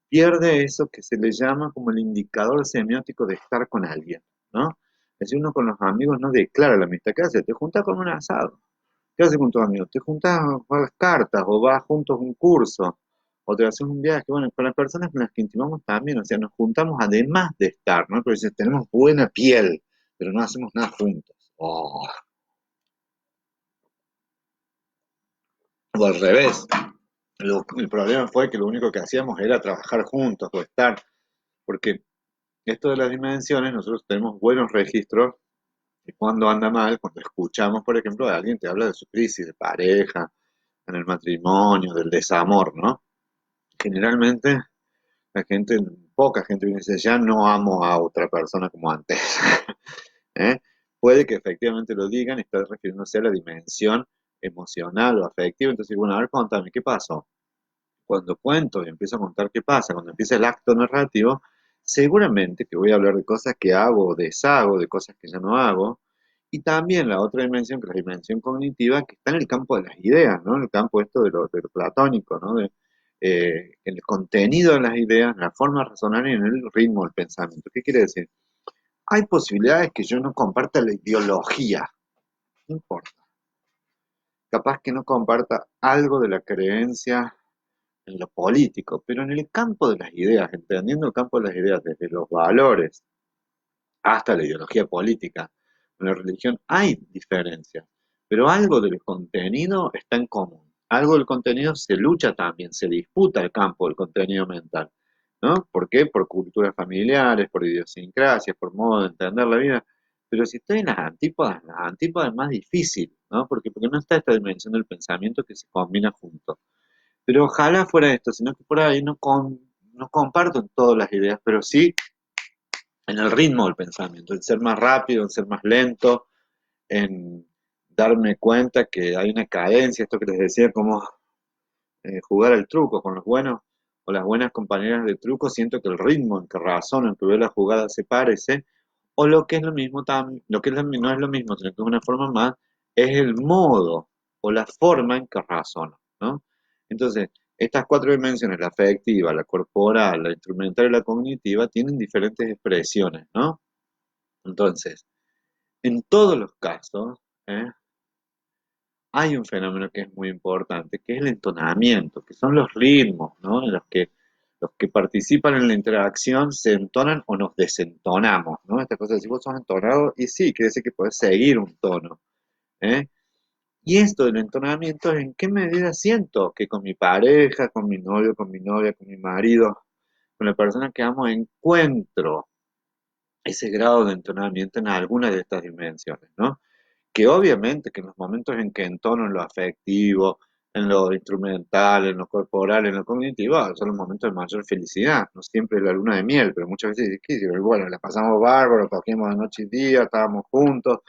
pierde eso que se le llama como el indicador semiótico de estar con alguien, ¿no? Es decir, uno con los amigos no declara la amistad. ¿Qué hace? Te juntas con un asado. ¿Qué haces con tus amigos? Te juntas a jugar las cartas, o vas juntos a un curso, o te haces un viaje. Bueno, con las personas con las que intimamos también, o sea, nos juntamos además de estar, ¿no? Porque si tenemos buena piel, pero no hacemos nada juntos. Oh. O al revés. El problema fue que lo único que hacíamos era trabajar juntos o estar, porque esto de las dimensiones, nosotros tenemos buenos registros de cuando anda mal, cuando escuchamos, por ejemplo, a alguien te habla de su crisis de pareja, en el matrimonio, del desamor, ¿no? Generalmente la gente, poca gente viene y dice, ya no amo a otra persona como antes. ¿Eh? Puede que efectivamente lo digan y está refiriéndose a la dimensión emocional o afectiva. Entonces, bueno, a ver, contame, ¿qué pasó? Cuando cuento y empiezo a contar qué pasa, cuando empieza el acto narrativo, seguramente que voy a hablar de cosas que hago o deshago, de cosas que ya no hago, y también la otra dimensión, que es la dimensión cognitiva, que está en el campo de las ideas, ¿no? En el campo esto de lo platónico, ¿no? El contenido de las ideas, la forma de razonar y en el ritmo del pensamiento. ¿Qué quiere decir? Hay posibilidades que yo no comparta la ideología, no importa. Capaz que no comparta algo de la creencia en lo político, pero en el campo de las ideas, entendiendo el campo de las ideas desde los valores hasta la ideología política, en la religión hay diferencias, pero algo del contenido está en común. Algo del contenido se lucha también, se disputa el campo del contenido mental, ¿no? ¿Por qué? Por culturas familiares, por idiosincrasias, por modo de entender la vida. Pero si estoy en las antípodas es más difícil, ¿no? Porque no está esta dimensión del pensamiento que se combina juntos. Pero ojalá fuera esto, sino que por ahí no comparto en todas las ideas, pero sí en el ritmo del pensamiento, en ser más rápido, en ser más lento, en darme cuenta que hay una cadencia, esto que les decía, como jugar al truco con los buenos o las buenas compañeras de truco, siento que el ritmo en que razono, en que veo la jugada se parece, o lo que es lo mismo, lo que es no es lo mismo, sino que es una forma más, es el modo o la forma en que razono, ¿no? Entonces, estas cuatro dimensiones, la afectiva, la corporal, la instrumental y la cognitiva, tienen diferentes expresiones, ¿no? Entonces, en todos los casos, ¿eh? Hay un fenómeno que es muy importante, que es el entonamiento, que son los ritmos, ¿no? En los que participan en la interacción se entonan o nos desentonamos, ¿no? Esta cosa de si vos sos entonado, y sí, quiere decir que podés seguir un tono, ¿eh? Y esto del entonamiento, ¿en qué medida siento que con mi pareja, con mi novio, con mi novia, con mi marido, con la persona que amo, encuentro ese grado de entonamiento en alguna de estas dimensiones, ¿no? Que obviamente que en los momentos en que entono en lo afectivo, en lo instrumental, en lo corporal, en lo cognitivo, son los momentos de mayor felicidad, no siempre es la luna de miel, pero muchas veces, ¿qué? Bueno, la pasamos bárbaro, cogimos de noche y día, estábamos juntos,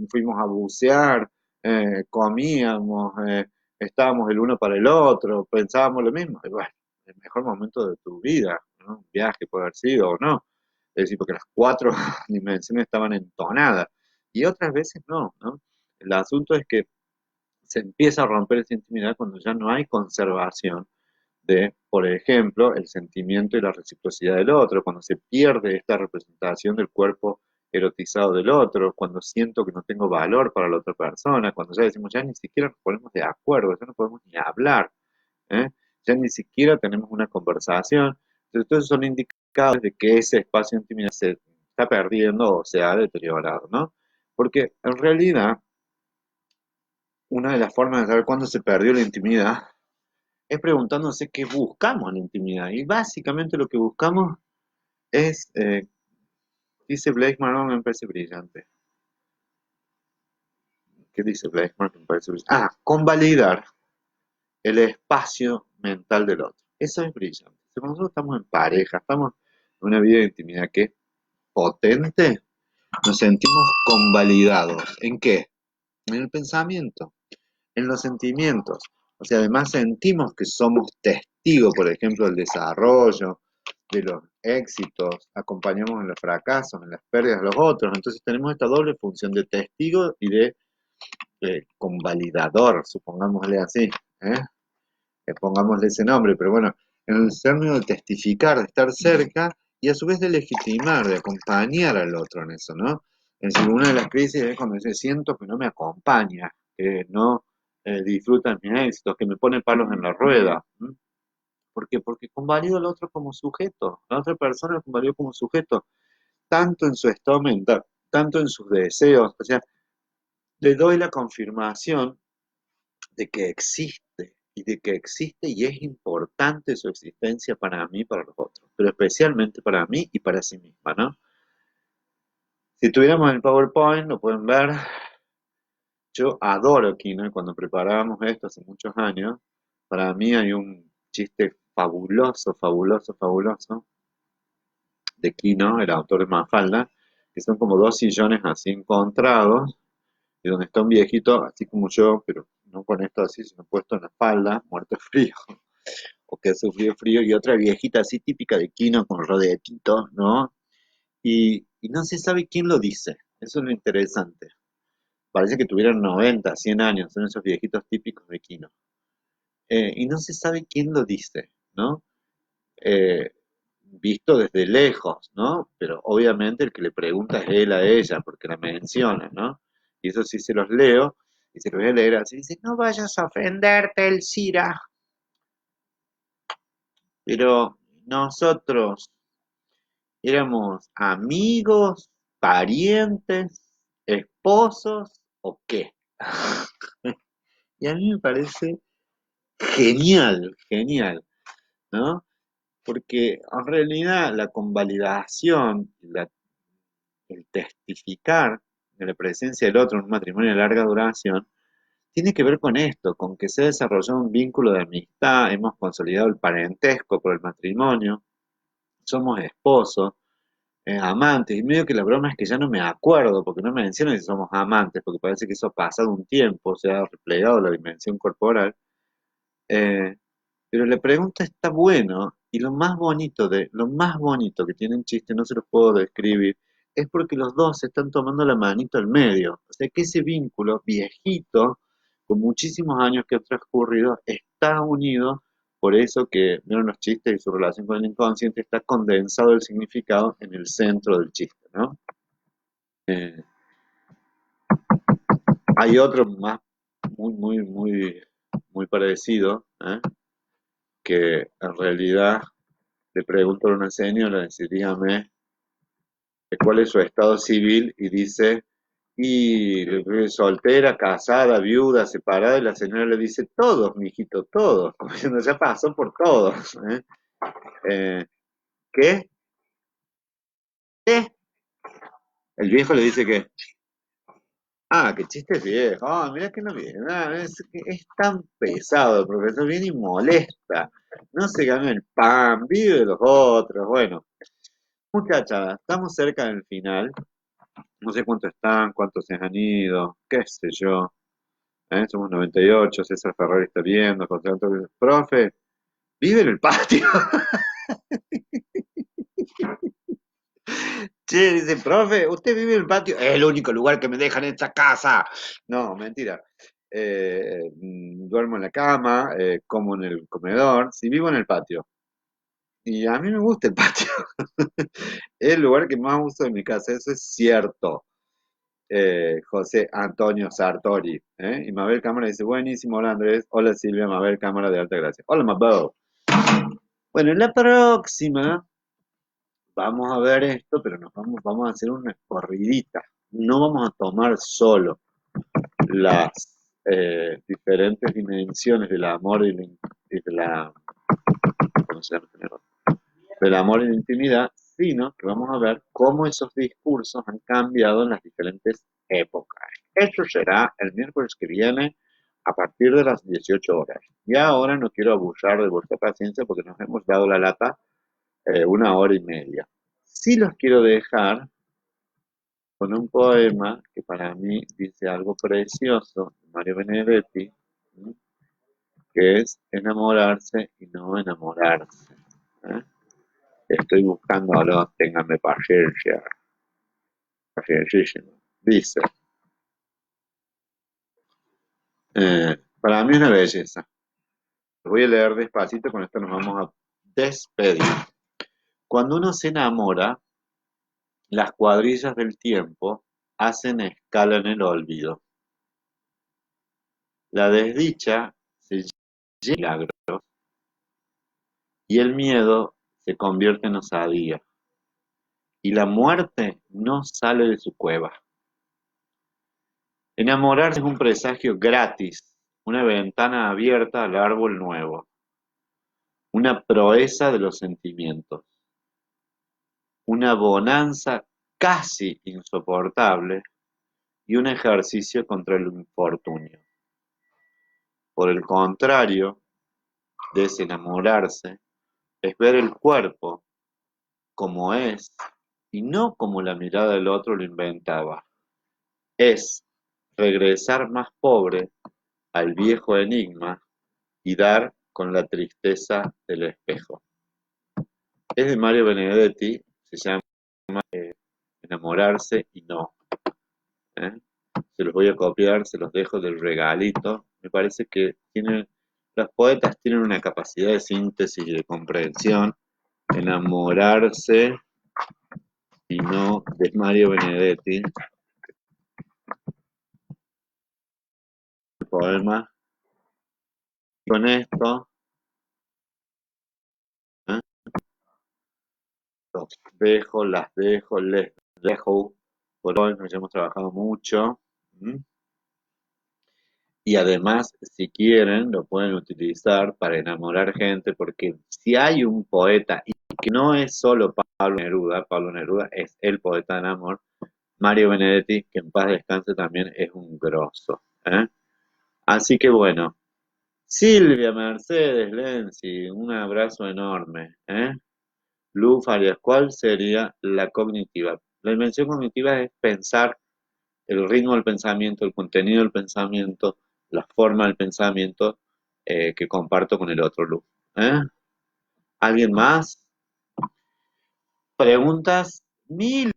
fuimos a bucear, comíamos, estábamos el uno para el otro, pensábamos lo mismo, y bueno, el mejor momento de tu vida, ¿no? Un viaje puede haber sido o no, es decir, porque las cuatro dimensiones estaban entonadas y otras veces no, ¿no? El asunto es que se empieza a romper esa intimidad cuando ya no hay conservación de, por ejemplo, el sentimiento y la reciprocidad del otro, cuando se pierde esta representación del cuerpo erotizado del otro, cuando siento que no tengo valor para la otra persona, cuando ya decimos, ya ni siquiera nos ponemos de acuerdo, ya no podemos ni hablar, ¿eh? Ya ni siquiera tenemos una conversación. Entonces, todos son indicadores de que ese espacio de intimidad se está perdiendo o se ha deteriorado, ¿no? Porque en realidad, una de las formas de saber cuándo se perdió la intimidad es preguntándose qué buscamos en la intimidad. Y básicamente lo que buscamos es, dice Blake Marron, me parece brillante. ¿Qué dice Blake Marron? Me parece brillante. Ah, convalidar el espacio mental del otro. Eso es brillante. Si nosotros estamos en pareja, estamos en una vida de intimidad que es potente, Nos sentimos convalidados. ¿En qué? En el pensamiento, en los sentimientos. O sea, además sentimos que somos testigos, por ejemplo, del desarrollo, de los éxitos, acompañamos en los fracasos, en las pérdidas de los otros. Entonces tenemos esta doble función de testigo y de convalidador, supongámosle así. ¿eh? Pongámosle ese nombre, pero bueno, en el término de testificar, de estar cerca y a su vez de legitimar, de acompañar al otro en eso, ¿no? Es decir, una de las crisis es cuando dice, siento que no me acompaña, que no disfruta mis éxitos, que me pone palos en la rueda. ¿m? ¿Por qué? Porque convalido al otro como sujeto, la otra persona lo convalido como sujeto, tanto en su estado mental, tanto en sus deseos, o sea, le doy la confirmación de que existe y de que existe y es importante su existencia para mí y para los otros, pero especialmente para mí y para sí misma, ¿no? Si tuviéramos el PowerPoint, lo pueden ver, yo adoro Kino y cuando preparábamos esto hace muchos años, para mí hay un chiste fabuloso, fabuloso, fabuloso de Kino, el autor de Mafalda, que son como dos sillones así encontrados, y donde está un viejito, así como yo, pero no con esto así, sino puesto en la espalda, muerto de frío, o que ha sufrido frío, y otra viejita así típica de Quino con rodetitos, ¿no? Y no se sabe quién lo dice, eso es lo interesante. Parece que tuvieran 90, 100 años, son esos viejitos típicos de Quino. Y no se sabe quién lo dice, ¿no? Eh, Visto desde lejos, ¿no? Pero obviamente el que le pregunta es él a ella, porque la menciona, ¿no? Y eso sí se los leo, y se los voy a leer así, dice, no vayas a ofenderte, Elcira, pero nosotros éramos amigos, parientes, esposos o qué. Y a mí me parece genial, genial, ¿no? Porque en realidad la convalidación, el testificar de la presencia del otro en un matrimonio de larga duración, tiene que ver con esto, con que se ha desarrollado un vínculo de amistad, hemos consolidado el parentesco por el matrimonio, somos esposos, amantes, y medio que la broma es que ya no me acuerdo, porque no me mencionan si somos amantes, porque parece que eso ha pasado un tiempo, se ha replegado la dimensión corporal, eh, pero la pregunta está bueno, y lo más bonito que tiene un chiste, no se los puedo describir, es porque los dos se están tomando la manito al medio, o sea que ese vínculo viejito, con muchísimos años que ha transcurrido, está unido, por eso que, vieron los chistes y su relación con el inconsciente, está condensado el significado en el centro del chiste, ¿no? Eh, Hay otro más muy parecido, que en realidad le pregunto a una señora, dice, dígame, ¿cuál es su estado civil? Y dice, y soltera, casada, viuda, separada, y la señora le dice, todos, mijito, todos, como diciendo, ya pasó por todos. Eh, ¿Qué? ¿Qué? El viejo le dice que, ah, qué chiste viejo, ah, mira que no viene, ah, es tan pesado, el profesor viene y molesta, no se gana el pan, vive de los otros, bueno. Muchachas, estamos cerca del final. No sé cuántos están, cuántos se han ido, qué sé yo. Somos 98, César Ferrari está viendo, José Antonio, profe, vive en el patio. Che, dice, profe, usted vive en el patio. Es el único lugar que me dejan en esta casa. No, mentira. Duermo en la cama, como en el comedor. Si vivo en el patio. Y a mí me gusta el patio. Es el lugar que más uso en mi casa, eso es cierto. José Antonio Sartori. Y Mabel Cámara dice, buenísimo, hola Andrés, hola Silvia, Mabel Cámara de Alta Gracia. Hola Mabel. Bueno, en la próxima vamos a ver esto, pero vamos a hacer una corridita. No vamos a tomar solo las diferentes dimensiones del amor y de la, ¿cómo se llama? Del amor y la intimidad, sino que vamos a ver cómo esos discursos han cambiado en las diferentes épocas. Eso será el miércoles que viene a partir de las 18 horas. Y ahora no quiero abusar de vuestra paciencia porque nos hemos dado la lata 1 hora y media. Sí los quiero dejar con un poema que para mí dice algo precioso de Mario Benedetti, ¿m? Que es enamorarse y no enamorarse. ¿Eh? Estoy buscándolo, ténganme paciencia, paciencia. Dice, para mí es una belleza. Lo voy a leer despacito, con esto nos vamos a despedir. Cuando uno se enamora, las cuadrillas del tiempo hacen escala en el olvido. La desdicha se llena de milagros y el miedo se convierte en osadía. Y la muerte no sale de su cueva. Enamorarse es un presagio gratis, una ventana abierta al árbol nuevo, una proeza de los sentimientos, una bonanza casi insoportable y un ejercicio contra el infortunio. Por el contrario, desenamorarse es ver el cuerpo como es y no como la mirada del otro lo inventaba. Es regresar más pobre al viejo enigma y dar con la tristeza del espejo. Es de Mario Benedetti, se llama Enamorarse y no. ¿Eh? Se los voy a copiar, se los dejo del regalito. Me parece que los poetas tienen una capacidad de síntesis y de comprensión. Enamorarse y no, de Mario Benedetti, el poema. Con esto, ¿eh? Los dejo, las dejo, les dejo. Por hoy nos hemos trabajado mucho. ¿Mm? Y además, si quieren, lo pueden utilizar para enamorar gente, porque si hay un poeta, y que no es solo Pablo Neruda es el poeta del amor, Mario Benedetti, que en paz descanse también, es un grosso. ¿Eh? Así que bueno, Silvia Mercedes Lenzi, un abrazo enorme. ¿Eh? Lu Farias, ¿cuál sería la cognitiva? La dimensión cognitiva es pensar el ritmo del pensamiento, el contenido del pensamiento, la forma del pensamiento que comparto con el otro Lu. ¿Eh? ¿Alguien más? Preguntas. Mili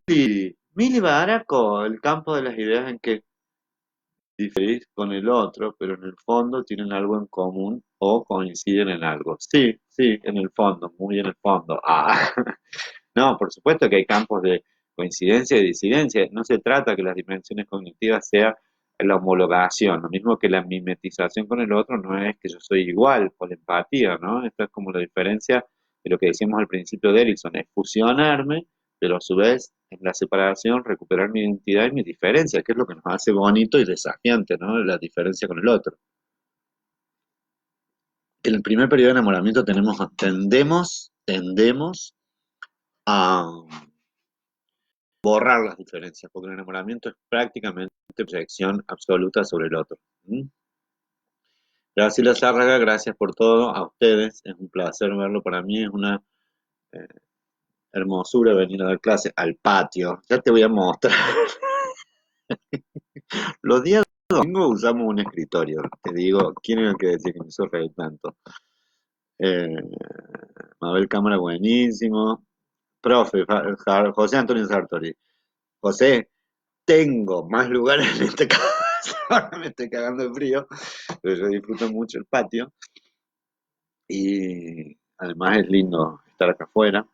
Baraco, el campo de las ideas en que diferís con el otro, pero en el fondo tienen algo en común o coinciden en algo. Sí, sí, en el fondo, muy en el fondo. Ah. No, por supuesto que hay campos de coincidencia y disidencia. No se trata que las dimensiones cognitivas sea la homologación, lo mismo que la mimetización con el otro no es que yo soy igual, por la empatía, ¿no? Esto es como la diferencia de lo que decíamos al principio de Erickson, es fusionarme, pero a su vez en la separación recuperar mi identidad y mi diferencia, que es lo que nos hace bonito y desafiante, ¿no? La diferencia con el otro. En el primer periodo de enamoramiento tendemos a borrar las diferencias, porque el enamoramiento es prácticamente proyección absoluta sobre el otro. ¿Mm? Graciela Zárraga, gracias por todo, a ustedes, es un placer verlo, para mí es una eh, hermosura venir a dar clase al patio, ya te voy a mostrar. Los días domingos usamos un escritorio, te digo, ¿quién era el que decía que me hizo reír tanto? Eh, Mabel Cámara, buenísimo, profe, José Antonio Sartori, José, tengo más lugares en esta casa, ahora me estoy cagando de frío, pero yo disfruto mucho el patio y además es lindo estar acá afuera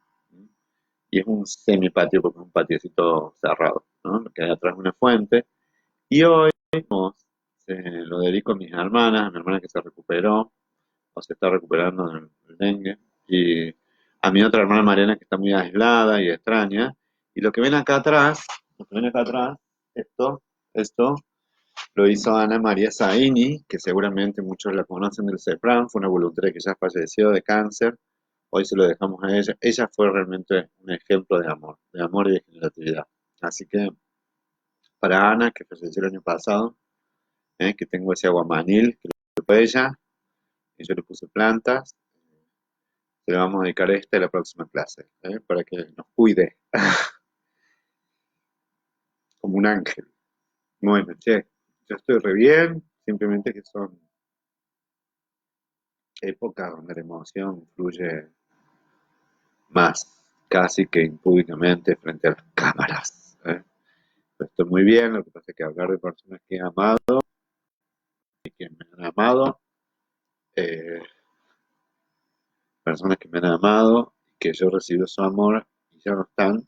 y es un semipatio porque es un patiocito cerrado, ¿no? Que hay atrás de una fuente y hoy se lo dedico a mis hermanas, a mi hermana que se recuperó o se está recuperando del dengue y a mi otra hermana Mariana que está muy aislada y extraña y lo que ven acá atrás, esto lo hizo Ana María Zaini, que seguramente muchos la conocen del CEPRAM, fue una voluntaria que ya falleció de cáncer. Hoy se lo dejamos a ella. Ella fue realmente un ejemplo de amor y de generatividad. Así que para Ana, que falleció el año pasado, que tengo ese aguamanil que lo fue ella, y yo le puse plantas, se le vamos a dedicar esta y la próxima clase, para que nos cuide. como un ángel. Bueno, che, yo estoy re bien, simplemente que son épocas donde la emoción fluye más, casi que impúdicamente frente a las cámaras. Pero estoy muy bien, lo que pasa es que hablar de personas que he amado y que me han amado, eh, personas que me han amado, que yo recibo su amor y ya no están,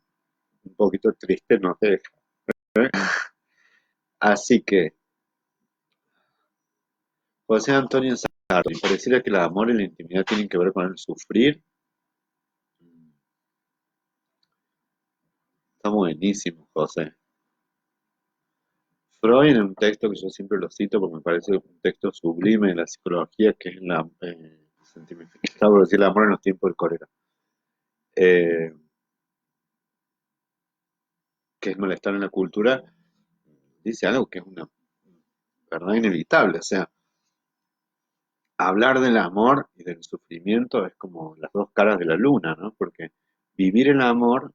un poquito triste nos deja. Así que, José Antonio Sarri, pareciera que el amor y la intimidad tienen que ver con el sufrir. Está buenísimo, José. Freud, en un texto que yo siempre lo cito porque me parece un texto sublime de la psicología, que es la sentimentalizado, por decir el amor en los tiempos del cólera, eh, que es malestar en la cultura, dice algo que es una verdad inevitable. O sea, hablar del amor y del sufrimiento es como las dos caras de la luna, ¿no? Porque vivir el amor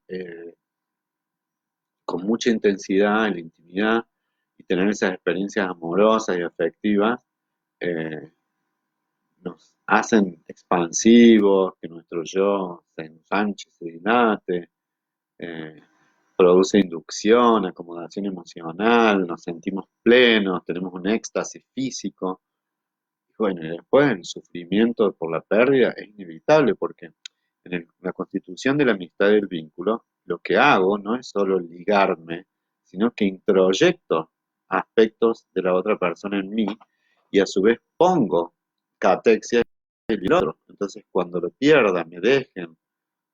con mucha intensidad, en la intimidad, y tener esas experiencias amorosas y afectivas, eh, nos hacen expansivos, que nuestro yo se ensanche, se dilate, eh, produce inducción, acomodación emocional, nos sentimos plenos, tenemos un éxtasis físico. Y bueno, y después el sufrimiento por la pérdida es inevitable porque en la constitución de la amistad y del vínculo, lo que hago no es solo ligarme, sino que introyecto aspectos de la otra persona en mí y a su vez pongo catexia en el otro. Entonces, cuando lo pierda, me dejen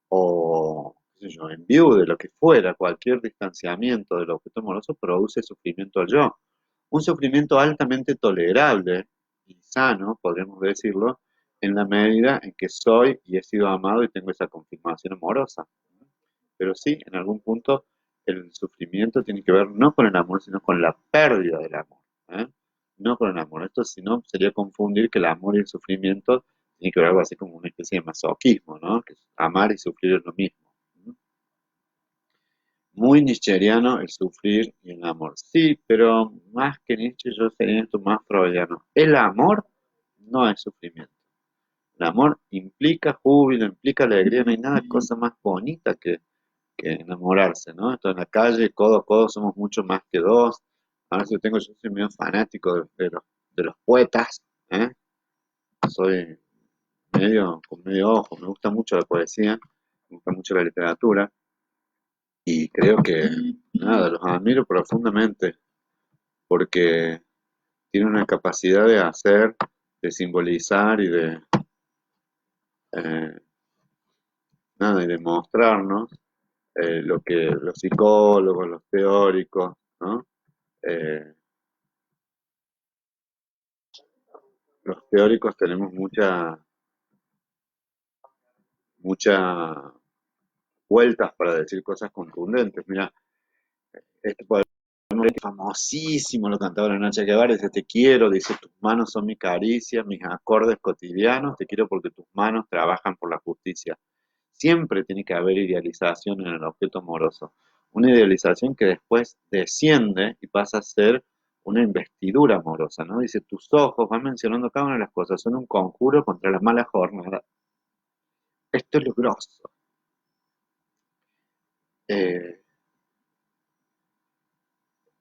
o qué sé yo, enviude, lo que fuera, cualquier distanciamiento del objeto amoroso produce sufrimiento al yo. Un sufrimiento altamente tolerable y sano, podríamos decirlo, en la medida en que soy y he sido amado y tengo esa confirmación amorosa. Pero sí, en algún punto el sufrimiento tiene que ver no con el amor, sino con la pérdida del amor. ¿eh? No con el amor. Esto, si no, sería confundir que el amor y el sufrimiento tienen que ver algo así como una especie de masoquismo, ¿no? Que amar y sufrir es lo mismo. Muy nietzscheriano el sufrir y el amor. Sí, pero más que Nietzsche yo sería esto más freudiano. El amor no es sufrimiento. El amor implica júbilo, implica alegría, no hay nada cosa más bonita que enamorarse, ¿no? Esto en la calle, codo a codo, somos mucho más que dos. A ver si yo soy medio fanático de los poetas, ¿eh? Soy medio, con medio ojo, me gusta mucho la poesía, me gusta mucho la literatura, y creo que, nada, los admiro profundamente, porque tienen una capacidad de hacer, de simbolizar y de, eh, nada, y de mostrarnos lo que los psicólogos, los teóricos, ¿no? Eh, los teóricos tenemos muchas vueltas para decir cosas contundentes. Mira, este podemos ver que famosísimo lo cantaba la Nacha Guevara, dice te quiero, dice tus manos son mi caricia, mis acordes cotidianos, te quiero porque tus manos trabajan por la justicia. Siempre tiene que haber idealización en el objeto amoroso. Una idealización que después desciende y pasa a ser una investidura amorosa, ¿no? Dice, tus ojos, van mencionando cada una de las cosas, son un conjuro contra la mala jornada. Esto es lo grosso. Eh,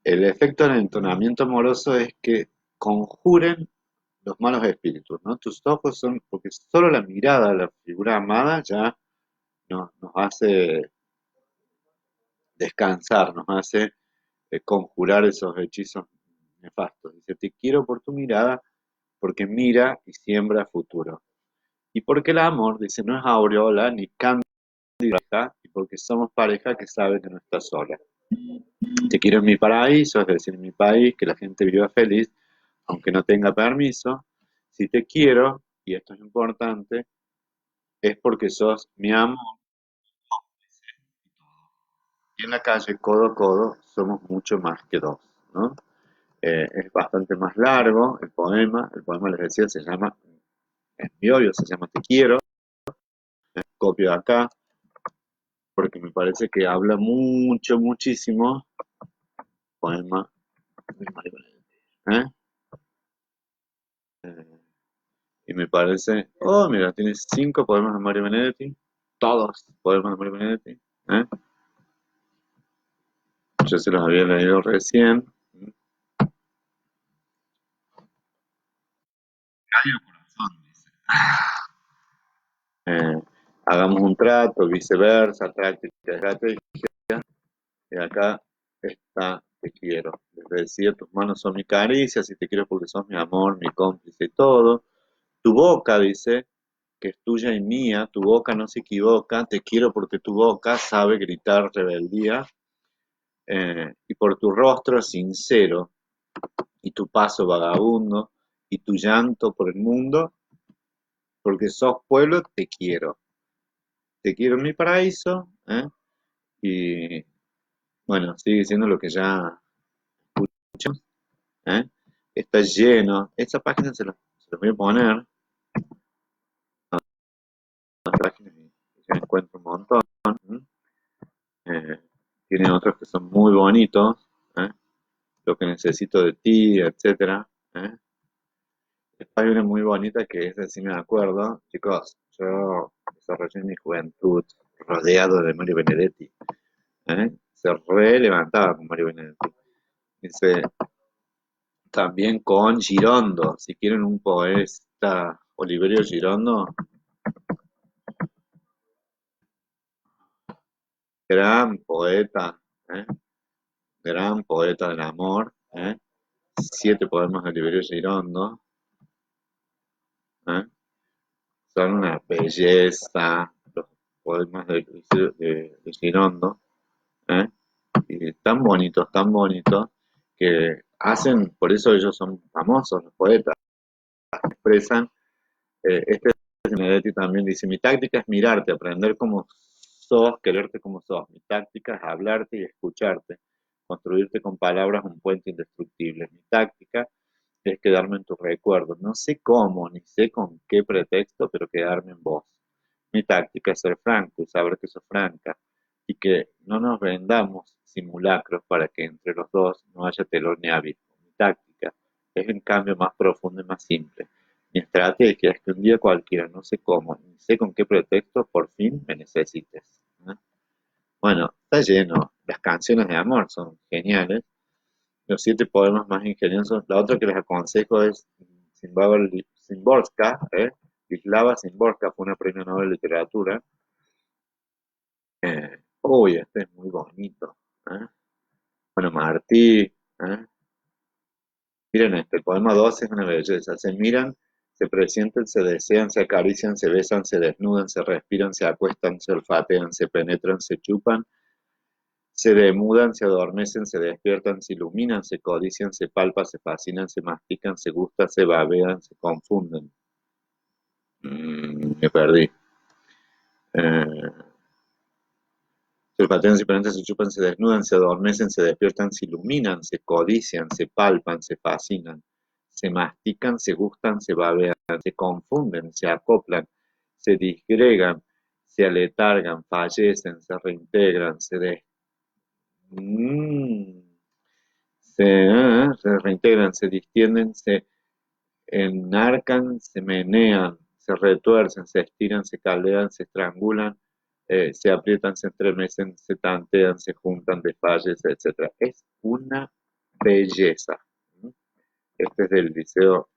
el efecto del entonamiento amoroso es que conjuren los malos espíritus, ¿no? Tus ojos son, porque solo la mirada de la figura amada ya nos hace descansar, nos hace conjurar esos hechizos nefastos. Dice, te quiero por tu mirada, porque mira y siembra futuro. Y porque el amor, dice, no es aureola ni cándida, y porque somos pareja que sabe que no está sola. Te quiero en mi paraíso, es decir, en mi país, que la gente viva feliz, aunque no tenga permiso. Si te quiero, y esto es importante, es porque sos mi amor. Y en la calle, codo a codo, somos mucho más que dos, ¿no? Es bastante más largo el poema les decía se llama, es mi obvio, se llama Te quiero, copio de acá, porque me parece que habla mucho, muchísimo poema de Mario Benedetti. ¿Eh? Eh, y me parece, oh, mira, tiene 5 poemas de Mario Benedetti, todos poemas de Mario Benedetti. ¿Eh? Yo se los había leído recién. Radio Corazón, dice. Eh, hagamos un trato, viceversa, práctica, estrategia. Y acá está, te quiero. Les decía, tus manos son mi caricia, si te quiero porque sos mi amor, mi cómplice y todo. Tu boca, dice, que es tuya y mía, tu boca no se equivoca, te quiero porque tu boca sabe gritar rebeldía, y por tu rostro sincero, y tu paso vagabundo, y tu llanto por el mundo, porque sos pueblo, te quiero en mi paraíso, y bueno, sigue diciendo lo que ya escuchamos, ¿eh? Está lleno, esa página se los voy a poner, una página que ya encuentro un montón, ¿eh? Eh, tiene otros que son muy bonitos, ¿eh? Lo que necesito de ti, etcétera, ¿eh? Hay una muy bonita que es así, me acuerdo, chicos, yo desarrollé mi juventud rodeado de Mario Benedetti, se re levantaba con Mario Benedetti. Dice, también con Girondo, si quieren un poeta, Oliverio Girondo, gran poeta, ¿eh? Gran poeta del amor, 7 poemas de Oliverio Girondo, ¿eh? Son una belleza, los poemas de Girondo, ¿eh? Y tan bonitos, que hacen, por eso ellos son famosos, los poetas, expresan, este Benedetti también dice, mi táctica es mirarte, aprender como sos, quererte como sos, mi táctica es hablarte y escucharte, construirte con palabras un puente indestructible, mi táctica es quedarme en tus recuerdos, no sé cómo, ni sé con qué pretexto, pero quedarme en vos. Mi táctica es ser franco y saber que sos franca, y que no nos vendamos simulacros para que entre los dos no haya telón ni abismo. Mi táctica es en cambio más profunda y más simple. Mi estrategia es que un día cualquiera, no sé cómo, ni sé con qué pretexto, por fin me necesites. ¿No? Bueno, está lleno. Las canciones de amor son geniales. Los 7 poemas más ingeniosos. La otra que les aconsejo es Szymborska, Wisława Szymborska, fue una premio Nobel de Literatura. Uy, este es muy bonito. ¿Eh? Bueno, Martí. Miren este, el poema 2 es una belleza. Se miran, se presienten, se desean, se acarician, se besan, se desnudan, se respiran, se acuestan, se olfatean, se penetran, se chupan, se demudan, se adormecen, se despiertan, se iluminan, se codician, se palpan, se fascinan, se mastican, se gustan, se babean, se confunden. Me perdí. Eh, se olfatean, se penetran, se chupan, se desnudan, se adormecen, se despiertan, se iluminan, se codician, se palpan, se fascinan, se mastican, se gustan, se babean, se confunden, se acoplan, se disgregan, se aletargan, fallecen, se reintegran, mm, se reintegran, se distienden, se enarcan, se menean, se retuercen, se estiran, se caldean, se estrangulan, se aprietan, se entremecen, se tantean, se juntan, desfallecen, etcétera. Es una belleza. Este es del Liceo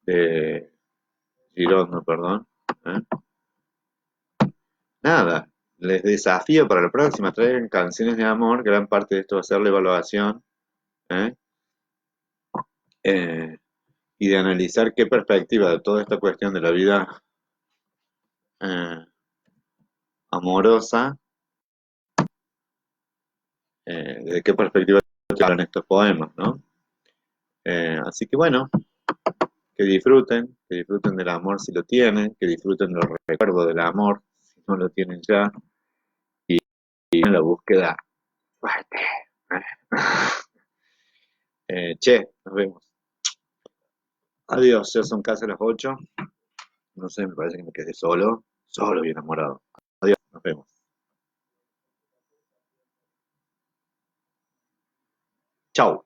de Girondo, perdón. ¿eh? Nada, les desafío para la próxima, traigan canciones de amor, gran parte de esto va a ser la evaluación, ¿eh? Eh, y de analizar qué perspectiva de toda esta cuestión de la vida eh, amorosa, desde qué perspectiva hablan estos poemas, ¿no? Así que bueno, que disfruten del amor si lo tienen, que disfruten del recuerdo del amor si no lo tienen ya, y en la búsqueda fuerte. ¿eh? Che, nos vemos. Adiós, ya son casi las 8. No sé, me parece que me quedé solo, solo y enamorado. Adiós, nos vemos. Chau.